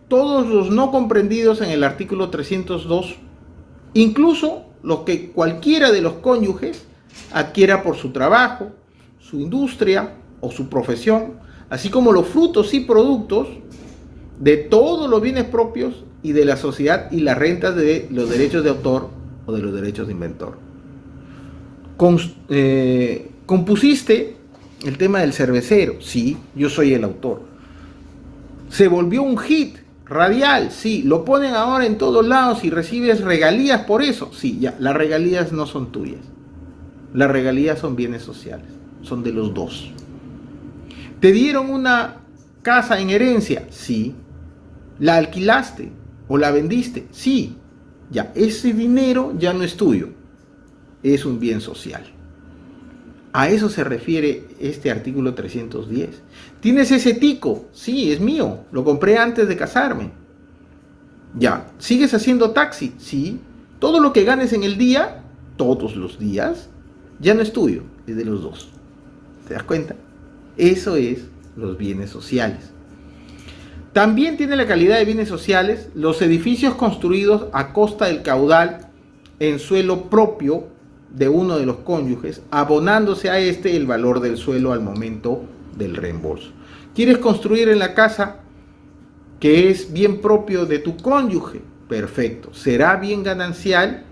Speaker 1: todos los no comprendidos en el artículo 302, incluso los que cualquiera de los cónyuges adquiera por su trabajo, su industria o su profesión, así como los frutos y productos de todos los bienes propios y de la sociedad y las rentas de los derechos de autor o de los derechos de inventor. Compusiste el tema del cervecero, sí, yo soy el autor. Se volvió un hit radial, sí, lo ponen ahora en todos lados y recibes regalías por eso, sí, ya, las regalías no son tuyas. Las regalías son bienes sociales, son de los dos. ¿Te dieron una casa en herencia? Sí. ¿La alquilaste o la vendiste? Sí. Ya, ese dinero ya no es tuyo, es un bien social. A eso se refiere este artículo 310. ¿Tienes ese tico? Sí, es mío, lo compré antes de casarme. Ya, ¿sigues haciendo taxi? Sí. Todo lo que ganes en el día, todos los días, ya no es tuyo, es de los dos. ¿Te das cuenta? Eso es los bienes sociales. También tiene la calidad de bienes sociales los edificios construidos a costa del caudal en suelo propio de uno de los cónyuges, abonándose a este el valor del suelo al momento del reembolso. ¿Quieres construir en la casa que es bien propio de tu cónyuge? Perfecto. Será bien ganancial,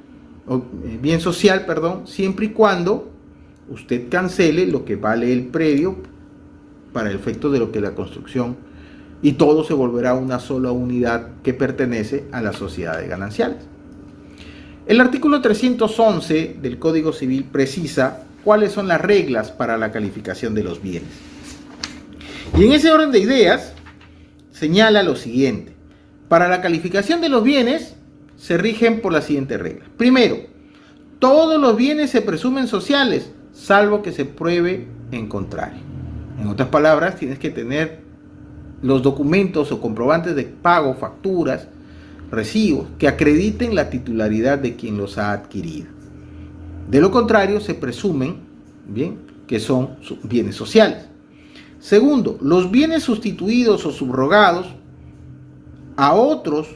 Speaker 1: o bien social, perdón, siempre y cuando usted cancele lo que vale el predio para el efecto de lo que la construcción, y todo se volverá una sola unidad que pertenece a las sociedades gananciales. El artículo 311 del Código Civil precisa cuáles son las reglas para la calificación de los bienes. Y en ese orden de ideas señala lo siguiente: para la calificación de los bienes se rigen por las siguientes reglas. Primero, todos los bienes se presumen sociales, salvo que se pruebe en contrario. En otras palabras, tienes que tener los documentos o comprobantes de pago, facturas, recibos, que acrediten la titularidad de quien los ha adquirido. De lo contrario, se presumen, bien, que son bienes sociales. Segundo, los bienes sustituidos o subrogados a otros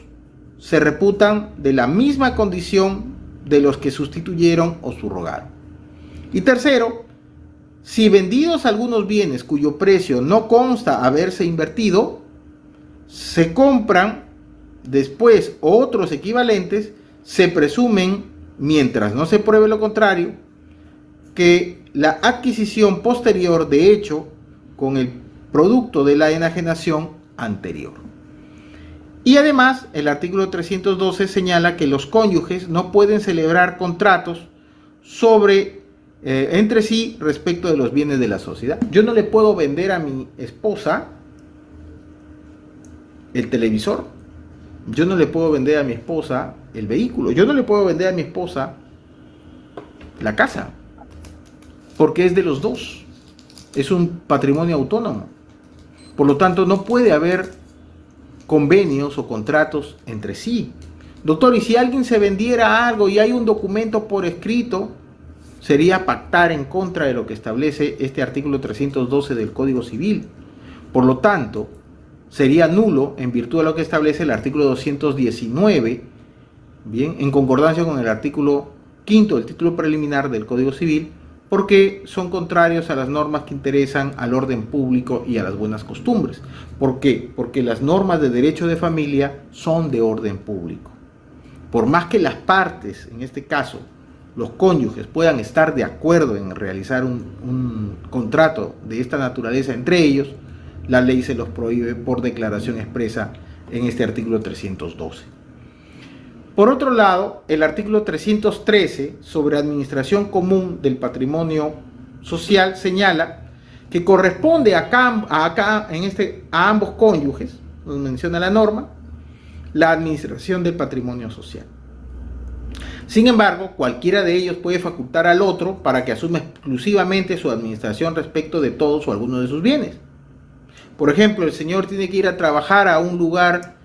Speaker 1: se reputan de la misma condición de los que sustituyeron o subrogaron. Y tercero, si vendidos algunos bienes cuyo precio no consta haberse invertido, se compran después otros equivalentes, se presumen, mientras no se pruebe lo contrario, que la adquisición posterior de hecho con el producto de la enajenación anterior. Y además, el artículo 312 señala que los cónyuges no pueden celebrar contratos entre sí respecto de los bienes de la sociedad. Yo no le puedo vender a mi esposa el televisor. Yo no le puedo vender a mi esposa el vehículo. Yo no le puedo vender a mi esposa la casa, porque es de los dos. Es un patrimonio autónomo. Por lo tanto, no puede haber convenios o contratos entre sí. Doctor, ¿y si alguien se vendiera algo y hay un documento por escrito? Sería pactar en contra de lo que establece este artículo 312 del Código Civil. Por lo tanto, sería nulo en virtud de lo que establece el artículo 219, bien, en concordancia con el artículo 5 del título preliminar del Código Civil, porque son contrarios a las normas que interesan al orden público y a las buenas costumbres. ¿Por qué? Porque las normas de derecho de familia son de orden público. Por más que las partes, en este caso los cónyuges, puedan estar de acuerdo en realizar un contrato de esta naturaleza entre ellos, la ley se los prohíbe por declaración expresa en este artículo 312. Por otro lado, el artículo 313 sobre administración común del patrimonio social señala que corresponde a ambos cónyuges, nos menciona la norma, la administración del patrimonio social. Sin embargo, cualquiera de ellos puede facultar al otro para que asuma exclusivamente su administración respecto de todos o algunos de sus bienes. Por ejemplo, el señor tiene que ir a trabajar a un lugar,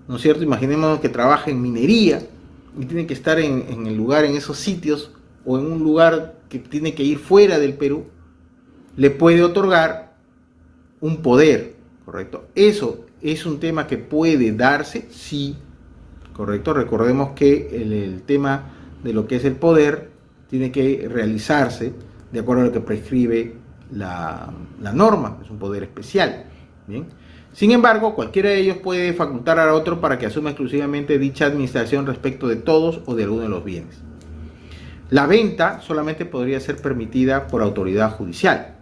Speaker 1: ¿no es cierto? Imaginemos que trabaja en minería y tiene que estar en el lugar, en esos sitios, o en un lugar que tiene que ir fuera del Perú. Le puede otorgar un poder ¿correcto? Eso es un tema que puede darse, sí, ¿correcto? Recordemos que el tema de lo que es el poder tiene que realizarse de acuerdo a lo que prescribe la norma, es un poder especial, ¿bien? Sin embargo, cualquiera de ellos puede facultar a otro para que asuma exclusivamente dicha administración respecto de todos o de alguno de los bienes. La venta solamente podría ser permitida por autoridad judicial.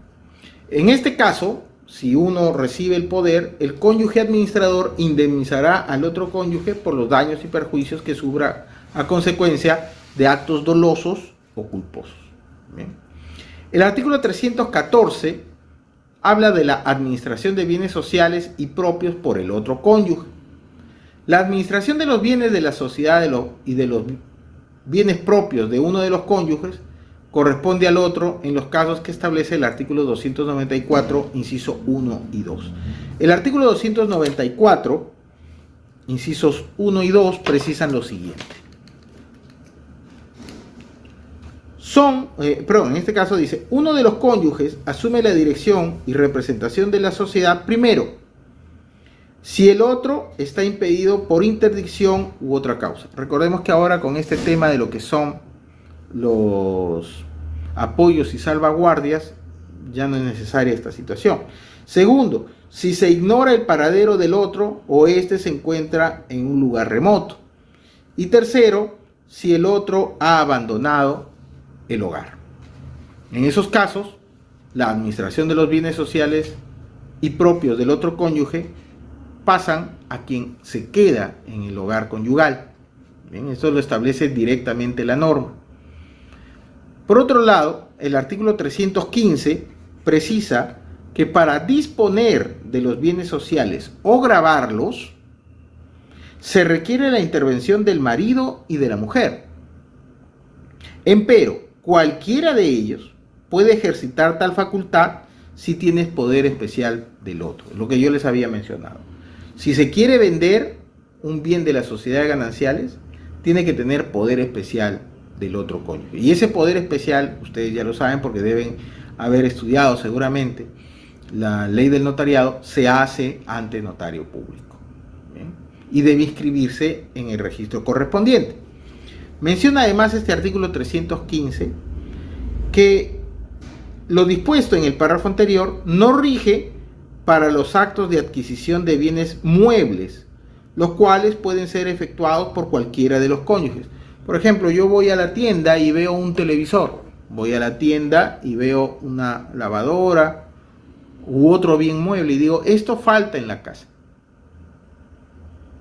Speaker 1: En este caso, si uno recibe el poder, el cónyuge administrador indemnizará al otro cónyuge por los daños y perjuicios que sufra a consecuencia de actos dolosos o culposos. Bien. El artículo 314 habla de la administración de bienes sociales y propios por el otro cónyuge. La administración de los bienes de la sociedad y de los bienes propios de uno de los cónyuges corresponde al otro en los casos que establece el artículo 294, inciso 1 y 2. El artículo 294, incisos 1 y 2, precisan lo siguiente. En este caso dice, uno de los cónyuges asume la dirección y representación de la sociedad primero, si el otro está impedido por interdicción u otra causa. Recordemos que ahora con este tema de lo que son los apoyos y salvaguardias, ya no es necesaria esta situación. Segundo, si se ignora el paradero del otro o éste se encuentra en un lugar remoto. Y tercero, si el otro ha abandonado el hogar. En esos casos, la administración de los bienes sociales y propios del otro cónyuge pasan a quien se queda en el hogar conyugal. Bien, esto lo establece directamente la norma. Por otro lado, el artículo 315 precisa que para disponer de los bienes sociales o gravarlos, se requiere la intervención del marido y de la mujer. Empero, cualquiera de ellos puede ejercitar tal facultad si tienes poder especial del otro, lo que yo les había mencionado. Si se quiere vender un bien de la sociedad de gananciales, tiene que tener poder especial del otro cónyuge. Y ese poder especial, ustedes ya lo saben porque deben haber estudiado seguramente la ley del notariado, se hace ante notario público. ¿Bien? Y debe inscribirse en el registro correspondiente. Menciona además este artículo 315 que lo dispuesto en el párrafo anterior no rige para los actos de adquisición de bienes muebles, los cuales pueden ser efectuados por cualquiera de los cónyuges. Por ejemplo, yo voy a la tienda y veo un televisor, voy a la tienda y veo una lavadora u otro bien mueble y digo, esto falta en la casa.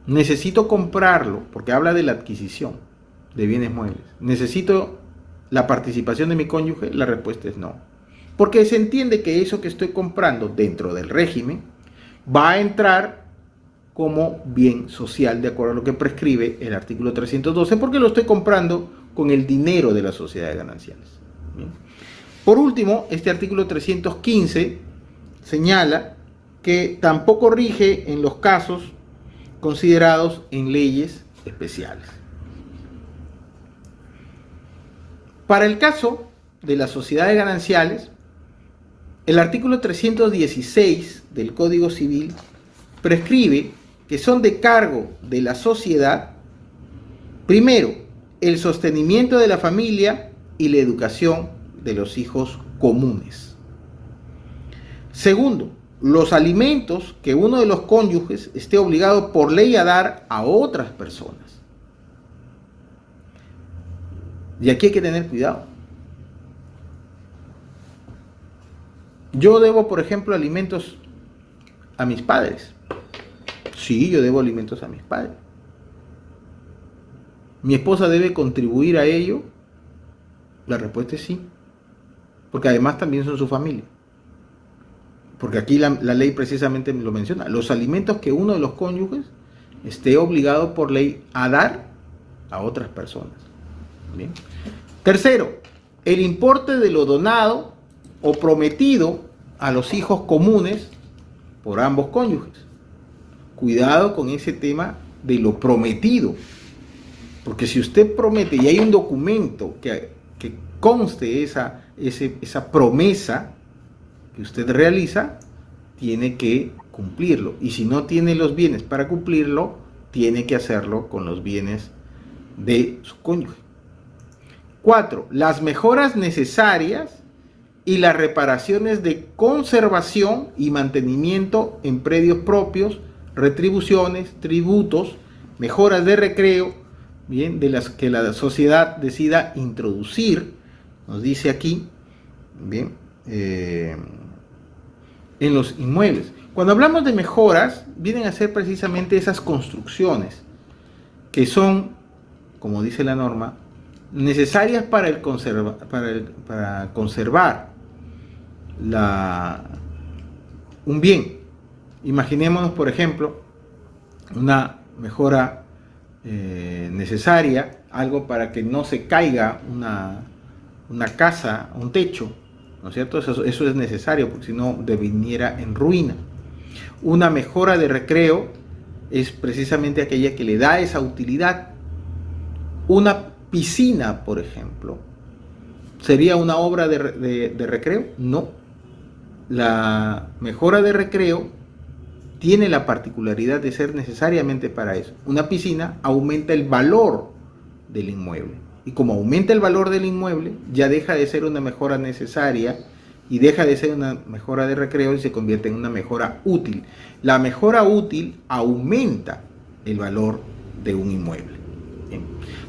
Speaker 1: Necesito comprarlo, porque habla de la adquisición de bienes muebles. ¿Necesito la participación de mi cónyuge? La respuesta es no. Porque se entiende que eso que estoy comprando dentro del régimen va a entrar como bien social, de acuerdo a lo que prescribe el artículo 312, porque lo estoy comprando con el dinero de la sociedad de gananciales. Bien. Por último, este artículo 315 señala que tampoco rige en los casos considerados en leyes especiales. Para el caso de la sociedad de gananciales, el artículo 316 del Código Civil prescribe que son de cargo de la sociedad, primero, el sostenimiento de la familia y la educación de los hijos comunes. Segundo, los alimentos que uno de los cónyuges esté obligado por ley a dar a otras personas. Y aquí hay que tener cuidado. Yo debo, por ejemplo, alimentos a mis padres. Sí, yo debo alimentos a mis padres. ¿Mi esposa debe contribuir a ello? La respuesta es sí. Porque además también son su familia. Porque aquí la ley precisamente lo menciona. Los alimentos que uno de los cónyuges esté obligado por ley a dar a otras personas. Bien. Tercero, el importe de lo donado o prometido a los hijos comunes por ambos cónyuges. Cuidado con ese tema de lo prometido, porque si usted promete y hay un documento que conste esa promesa que usted realiza, tiene que cumplirlo. Y si no tiene los bienes para cumplirlo, tiene que hacerlo con los bienes de su cónyuge. 4. Las mejoras necesarias y las reparaciones de conservación y mantenimiento en predios propios, retribuciones, tributos, mejoras de recreo, bien, de las que la sociedad decida introducir, nos dice aquí, bien, en los inmuebles. Cuando hablamos de mejoras, vienen a ser precisamente esas construcciones que son, como dice la norma, necesarias para conservar un bien. Imaginémonos, por ejemplo, una mejora necesaria, algo para que no se caiga una casa, un techo, ¿no es cierto? Eso es necesario, porque si no deviniera en ruina. Una mejora de recreo es precisamente aquella que le da esa utilidad. Una piscina, por ejemplo, ¿sería una obra de recreo? No. La mejora de recreo tiene la particularidad de ser necesariamente para eso. Una piscina aumenta el valor del inmueble. Y como aumenta el valor del inmueble, ya deja de ser una mejora necesaria y deja de ser una mejora de recreo y se convierte en una mejora útil. La mejora útil aumenta el valor de un inmueble. Bien.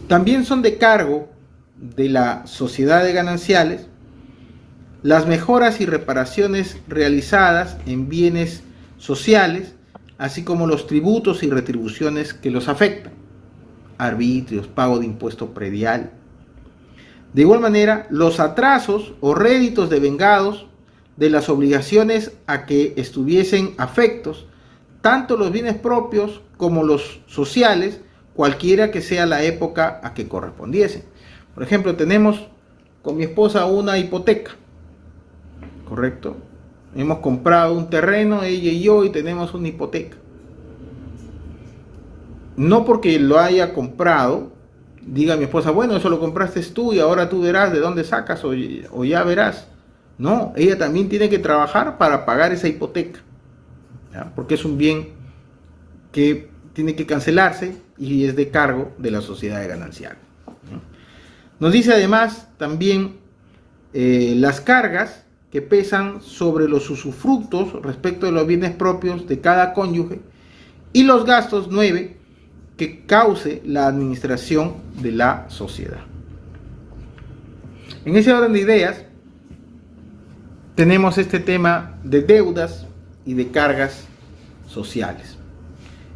Speaker 1: También son de cargo de la sociedad de gananciales las mejoras y reparaciones realizadas en bienes sociales, así como los tributos y retribuciones que los afectan, arbitrios, pago de impuesto predial. De igual manera, los atrasos o réditos devengados de las obligaciones a que estuviesen afectos, tanto los bienes propios como los sociales, cualquiera que sea la época a que correspondiesen. Por ejemplo, tenemos con mi esposa una hipoteca, ¿correcto? Hemos comprado un terreno, ella y yo, y tenemos una hipoteca. No porque lo haya comprado, diga mi esposa, bueno, eso lo compraste tú y ahora tú verás de dónde sacas o ya verás. No, ella también tiene que trabajar para pagar esa hipoteca, ¿ya? Porque es un bien que tiene que cancelarse y es de cargo de la sociedad de gananciales. Nos dice además también las cargas que pesan sobre los usufructos respecto de los bienes propios de cada cónyuge y los gastos 9 que cause la administración de la sociedad. En ese orden de ideas tenemos este tema de deudas y de cargas sociales.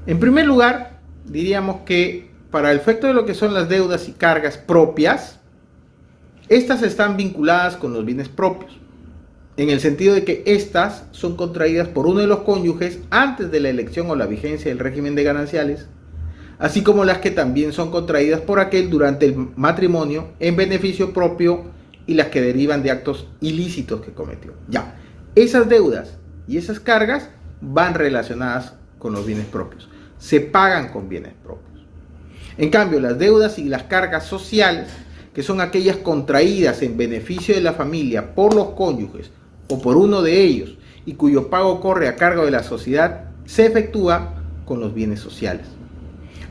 Speaker 1: En primer lugar, diríamos que para el efecto de lo que son las deudas y cargas propias, estas están vinculadas con los bienes propios, en el sentido de que estas son contraídas por uno de los cónyuges antes de la elección o la vigencia del régimen de gananciales, así como las que también son contraídas por aquel durante el matrimonio en beneficio propio y las que derivan de actos ilícitos que cometió. Ya, esas deudas y esas cargas van relacionadas con los bienes propios, se pagan con bienes propios. En cambio, las deudas y las cargas sociales, que son aquellas contraídas en beneficio de la familia por los cónyuges o por uno de ellos y cuyo pago corre a cargo de la sociedad, se efectúa con los bienes sociales.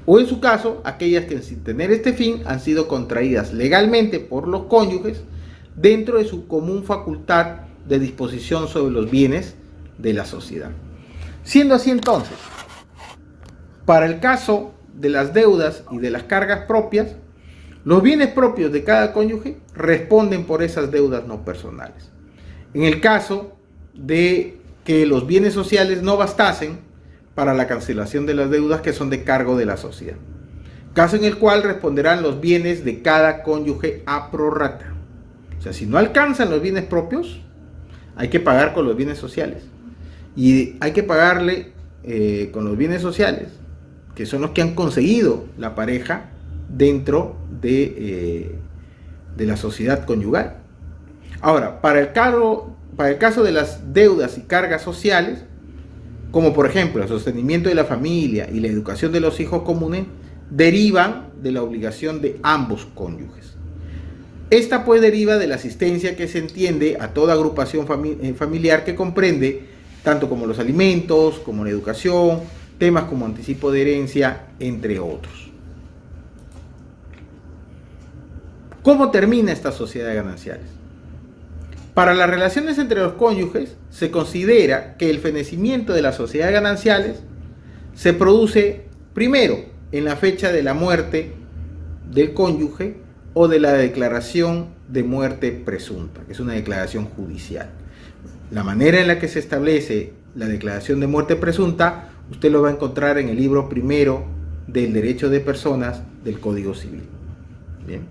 Speaker 1: O en su caso, aquellas que sin tener este fin han sido contraídas legalmente por los cónyuges dentro de su común facultad de disposición sobre los bienes de la sociedad. Siendo así entonces, para el caso de las deudas y de las cargas propias, los bienes propios de cada cónyuge responden por esas deudas no personales. En el caso de que los bienes sociales no bastasen para la cancelación de las deudas que son de cargo de la sociedad, caso en el cual responderán los bienes de cada cónyuge a prorrata. O sea, si no alcanzan los bienes propios, hay que pagar con los bienes sociales. Y hay que pagarle con los bienes sociales, que son los que han conseguido la pareja dentro de la sociedad conyugal. Ahora, para el caso de las deudas y cargas sociales, como por ejemplo el sostenimiento de la familia y la educación de los hijos comunes, derivan de la obligación de ambos cónyuges. Esta pues deriva de la asistencia que se entiende a toda agrupación familiar que comprende tanto como los alimentos, como la educación, temas como anticipo de herencia, entre otros. ¿Cómo termina esta sociedad de gananciales? Para las relaciones entre los cónyuges, se considera que el fenecimiento de la sociedad de gananciales se produce primero en la fecha de la muerte del cónyuge o de la declaración de muerte presunta, que es una declaración judicial. La manera en la que se establece la declaración de muerte presunta, usted lo va a encontrar en el libro primero del Derecho de Personas del Código Civil. Bien.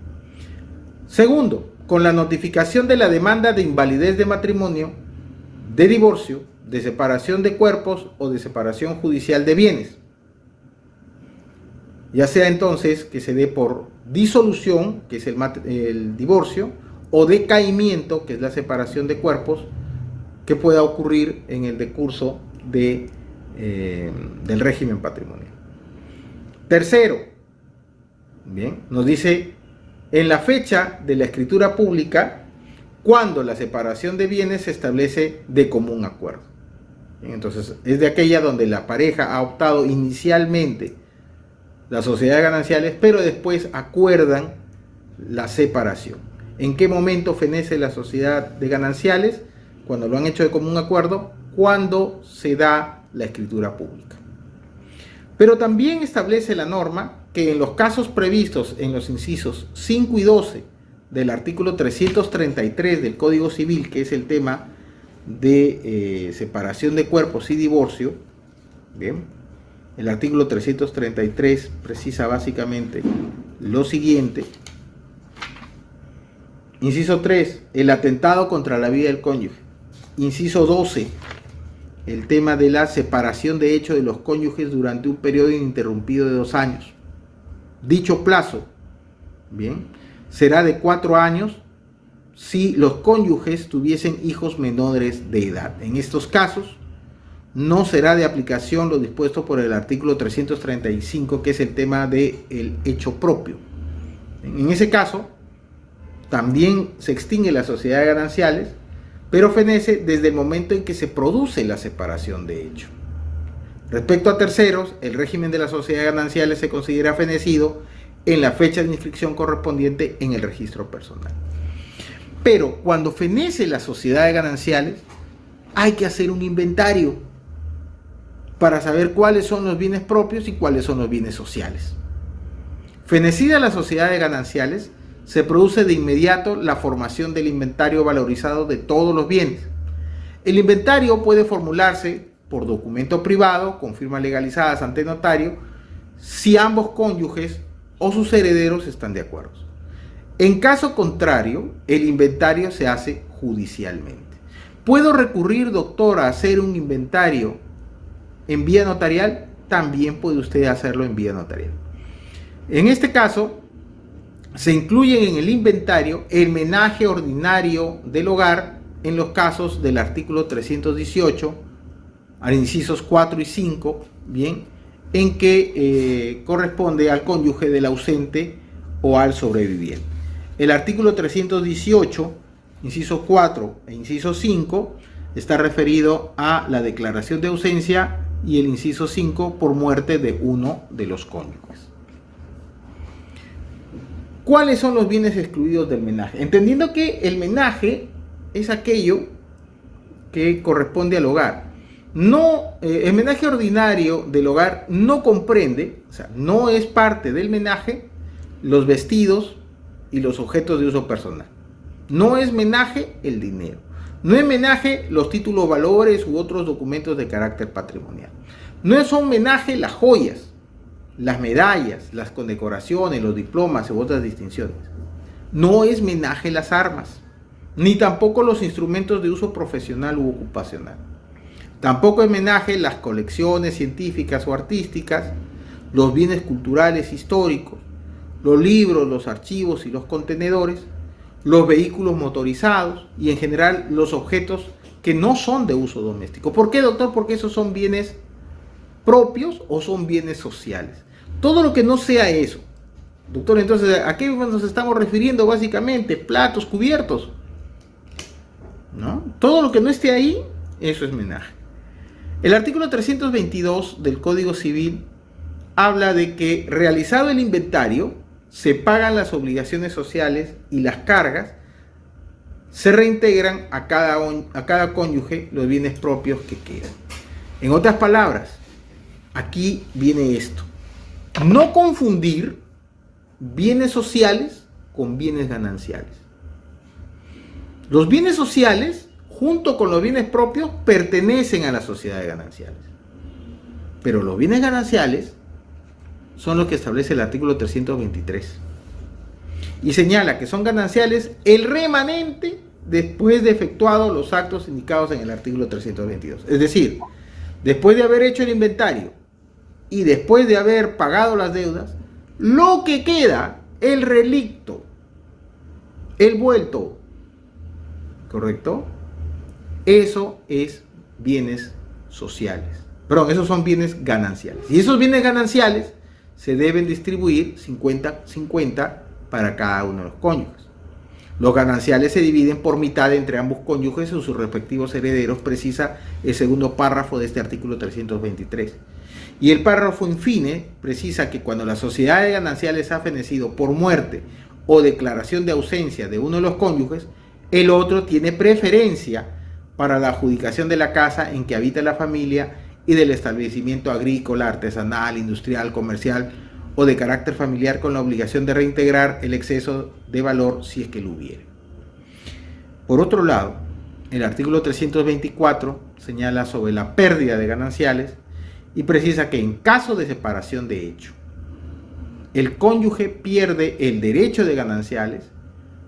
Speaker 1: Segundo, con la notificación de la demanda de invalidez de matrimonio, de divorcio, de separación de cuerpos o de separación judicial de bienes. Ya sea entonces que se dé por disolución, que es el divorcio, o decaimiento, que es la separación de cuerpos, que pueda ocurrir en el decurso del régimen patrimonial. Tercero, bien, nos dice en la fecha de la escritura pública, cuando la separación de bienes se establece de común acuerdo. Bien, entonces, es de aquella donde la pareja ha optado inicialmente la sociedad de gananciales, pero después acuerdan la separación. ¿En qué momento fenece la sociedad de gananciales? Cuando lo han hecho de común acuerdo, cuando se da la escritura pública. Pero también establece la norma que en los casos previstos en los incisos 5 y 12 del artículo 333 del Código Civil, que es el tema de separación de cuerpos y divorcio, bien, el artículo 333 precisa básicamente lo siguiente. Inciso 3, el atentado contra la vida del cónyuge. Inciso 12, el tema de la separación de hecho de los cónyuges durante un periodo ininterrumpido de 2 años. Dicho plazo, bien, será de 4 años si los cónyuges tuviesen hijos menores de edad. En estos casos, no será de aplicación lo dispuesto por el artículo 335, que es el tema del hecho propio. En ese caso, también se extingue la sociedad de gananciales, pero fenece desde el momento en que se produce la separación de hecho. Respecto a terceros, el régimen de la sociedad de gananciales se considera fenecido en la fecha de inscripción correspondiente en el registro personal. Pero cuando fenece la sociedad de gananciales, hay que hacer un inventario para saber cuáles son los bienes propios y cuáles son los bienes sociales. Fenecida la sociedad de gananciales, se produce de inmediato la formación del inventario valorizado de todos los bienes. El inventario puede formularse por documento privado, con firmas legalizadas ante notario, si ambos cónyuges o sus herederos están de acuerdo. En caso contrario, el inventario se hace judicialmente. ¿Puedo recurrir, doctor, a hacer un inventario en vía notarial? También puede usted hacerlo en vía notarial. En este caso, se incluye en el inventario el menaje ordinario del hogar en los casos del artículo 318, al incisos 4 y 5, bien, en que corresponde al cónyuge del ausente o al sobreviviente. El artículo 318, inciso 4 e inciso 5, está referido a la declaración de ausencia, y el inciso 5 por muerte de uno de los cónyuges. ¿Cuáles son los bienes excluidos del menaje? Entendiendo que el menaje es aquello que corresponde al hogar. El menaje ordinario del hogar no comprende, o sea, no es parte del menaje, los vestidos y los objetos de uso personal. No es menaje el dinero. No es menaje los títulos valores u otros documentos de carácter patrimonial. No son menaje las joyas, las medallas, las condecoraciones, los diplomas u otras distinciones. No es menaje las armas, ni tampoco los instrumentos de uso profesional u ocupacional. Tampoco es menaje las colecciones científicas o artísticas, los bienes culturales históricos, los libros, los archivos y los contenedores, los vehículos motorizados y en general los objetos que no son de uso doméstico. ¿Por qué, doctor? Porque esos son bienes propios o son bienes sociales. Todo lo que no sea eso. Doctor, entonces, ¿a qué nos estamos refiriendo básicamente? Platos, cubiertos, ¿no? Todo lo que no esté ahí, eso es menaje. El artículo 322 del Código Civil habla de que realizado el inventario, se pagan las obligaciones sociales y las cargas, se reintegran a cada cónyuge los bienes propios que quedan. En otras palabras, aquí viene esto. No confundir bienes sociales con bienes gananciales. Los bienes sociales, junto con los bienes propios, pertenecen a las sociedades gananciales. Pero los bienes gananciales son los que establece el artículo 323. Y señala que son gananciales el remanente después de efectuados los actos indicados en el artículo 322. Es decir, después de haber hecho el inventario y después de haber pagado las deudas, lo que queda, el relicto, el vuelto, ¿correcto? Eso es bienes sociales. Perdón, esos son bienes gananciales. Y esos bienes gananciales se deben distribuir 50-50 para cada uno de los cónyuges. Los gananciales se dividen por mitad entre ambos cónyuges o sus respectivos herederos, precisa el segundo párrafo de este artículo 323. Y el párrafo infine precisa que cuando la sociedad de gananciales ha fenecido por muerte o declaración de ausencia de uno de los cónyuges, el otro tiene preferencia para la adjudicación de la casa en que habita la familia y del establecimiento agrícola, artesanal, industrial, comercial o de carácter familiar, con la obligación de reintegrar el exceso de valor si es que lo hubiere. Por otro lado, el artículo 324 señala sobre la pérdida de gananciales y precisa que en caso de separación de hecho, el cónyuge pierde el derecho de gananciales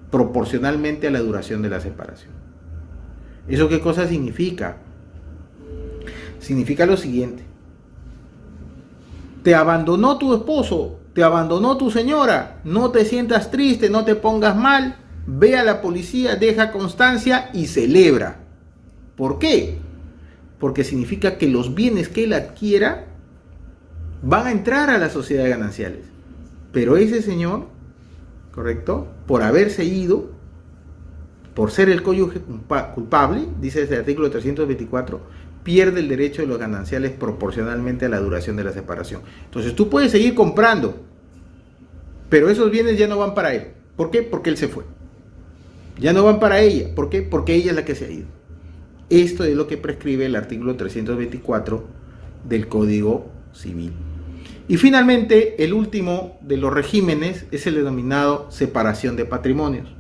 Speaker 1: proporcionalmente a la duración de la separación. ¿Eso qué cosa significa? Significa lo siguiente: te abandonó tu esposo, te abandonó tu señora, no te sientas triste, no te pongas mal, ve a la policía, deja constancia y celebra. ¿Por qué? Porque significa que los bienes que él adquiera van a entrar a la sociedad de gananciales. Pero ese señor, ¿correcto?, por haberse ido, por ser el cónyuge culpable, dice ese artículo 324, pierde el derecho de los gananciales proporcionalmente a la duración de la separación. Entonces tú puedes seguir comprando, pero esos bienes ya no van para él. ¿Por qué? Porque él se fue. Ya no van para ella. ¿Por qué? Porque ella es la que se ha ido. Esto es lo que prescribe el artículo 324 del Código Civil. Y finalmente, el último de los regímenes es el denominado separación de patrimonios.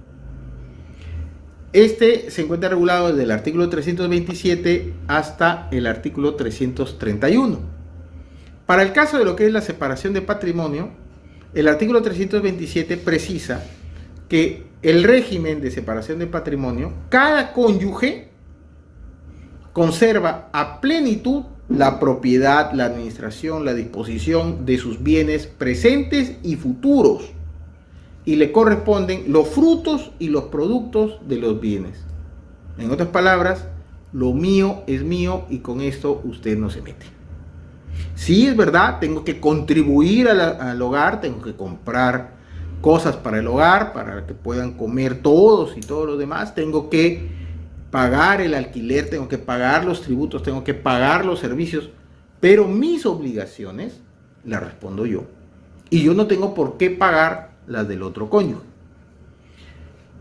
Speaker 1: Este se encuentra regulado desde el artículo 327 hasta el artículo 331. Para el caso de lo que es la separación de patrimonio, el artículo 327 precisa que el régimen de separación de patrimonio, cada cónyuge conserva a plenitud la propiedad, la administración, la disposición de sus bienes presentes y futuros, y le corresponden los frutos y los productos de los bienes. En otras palabras, lo mío es mío y con esto usted no se mete. Sí, es verdad, tengo que contribuir al hogar, tengo que comprar cosas para el hogar, para que puedan comer todos y todos los demás, tengo que pagar el alquiler, tengo que pagar los tributos, tengo que pagar los servicios, pero mis obligaciones las respondo yo. Y yo no tengo por qué pagar las del otro cónyuge.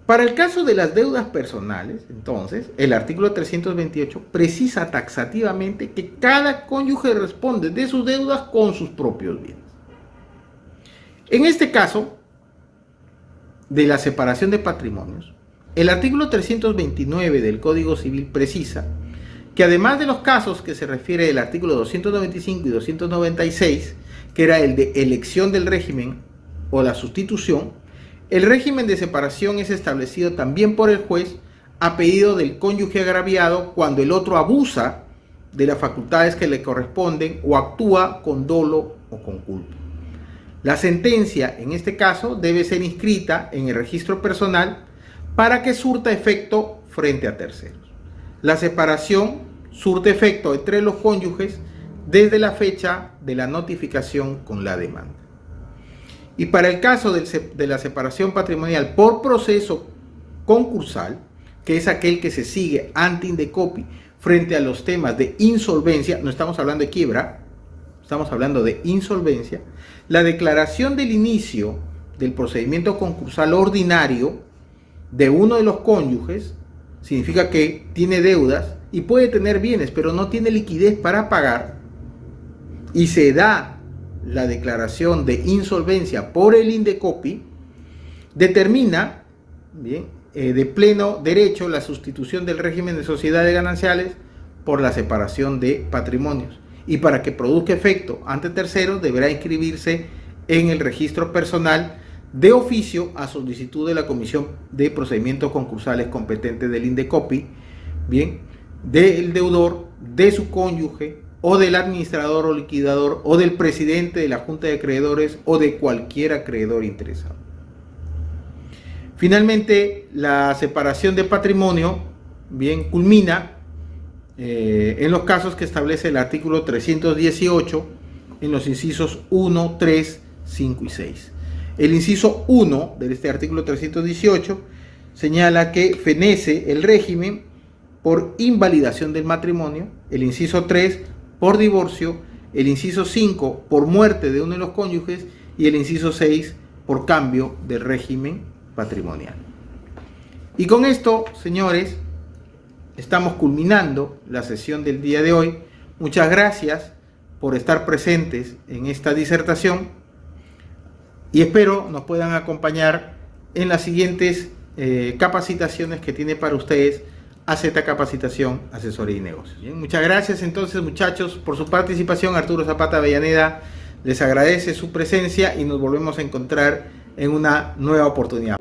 Speaker 1: Para el caso de las deudas personales, entonces, el artículo 328 precisa taxativamente que cada cónyuge responde de sus deudas con sus propios bienes. En este caso, de la separación de patrimonios, el artículo 329 del Código Civil precisa que además de los casos que se refiere el artículo 295 y 296, que era el de elección del régimen o la sustitución, el régimen de separación es establecido también por el juez a pedido del cónyuge agraviado cuando el otro abusa de las facultades que le corresponden o actúa con dolo o con culpa. La sentencia, en este caso, debe ser inscrita en el registro personal para que surta efecto frente a terceros. La separación surte efecto entre los cónyuges desde la fecha de la notificación con la demanda. Y para el caso de la separación patrimonial por proceso concursal, que es aquel que se sigue ante indecopi frente a los temas de insolvencia, no estamos hablando de quiebra, estamos hablando de insolvencia, la declaración del inicio del procedimiento concursal ordinario de uno de los cónyuges significa que tiene deudas y puede tener bienes, pero no tiene liquidez para pagar, y se da la declaración de insolvencia por el Indecopi, determina, bien, de pleno derecho la sustitución del régimen de sociedades gananciales por la separación de patrimonios, y para que produzca efecto ante terceros deberá inscribirse en el registro personal de oficio a solicitud de la Comisión de Procedimientos Concursales competente del Indecopi, bien, del deudor, de su cónyuge o del administrador o liquidador o del presidente de la Junta de Acreedores o de cualquier acreedor interesado. Finalmente, la separación de patrimonio, bien, culmina en los casos que establece el artículo 318 en los incisos 1, 3, 5 y 6. El inciso 1 de este artículo 318 señala que fenece el régimen por invalidación del matrimonio, el inciso 3 por divorcio, el inciso 5 por muerte de uno de los cónyuges y el inciso 6 por cambio de régimen patrimonial. Y con esto, señores, estamos culminando la sesión del día de hoy. Muchas gracias por estar presentes en esta disertación y espero nos puedan acompañar en las siguientes capacitaciones que tiene para ustedes AZ Capacitación, Asesoría y Negocios. Bien, muchas gracias entonces, muchachos, por su participación. Arturo Zapata Avellaneda les agradece su presencia y nos volvemos a encontrar en una nueva oportunidad.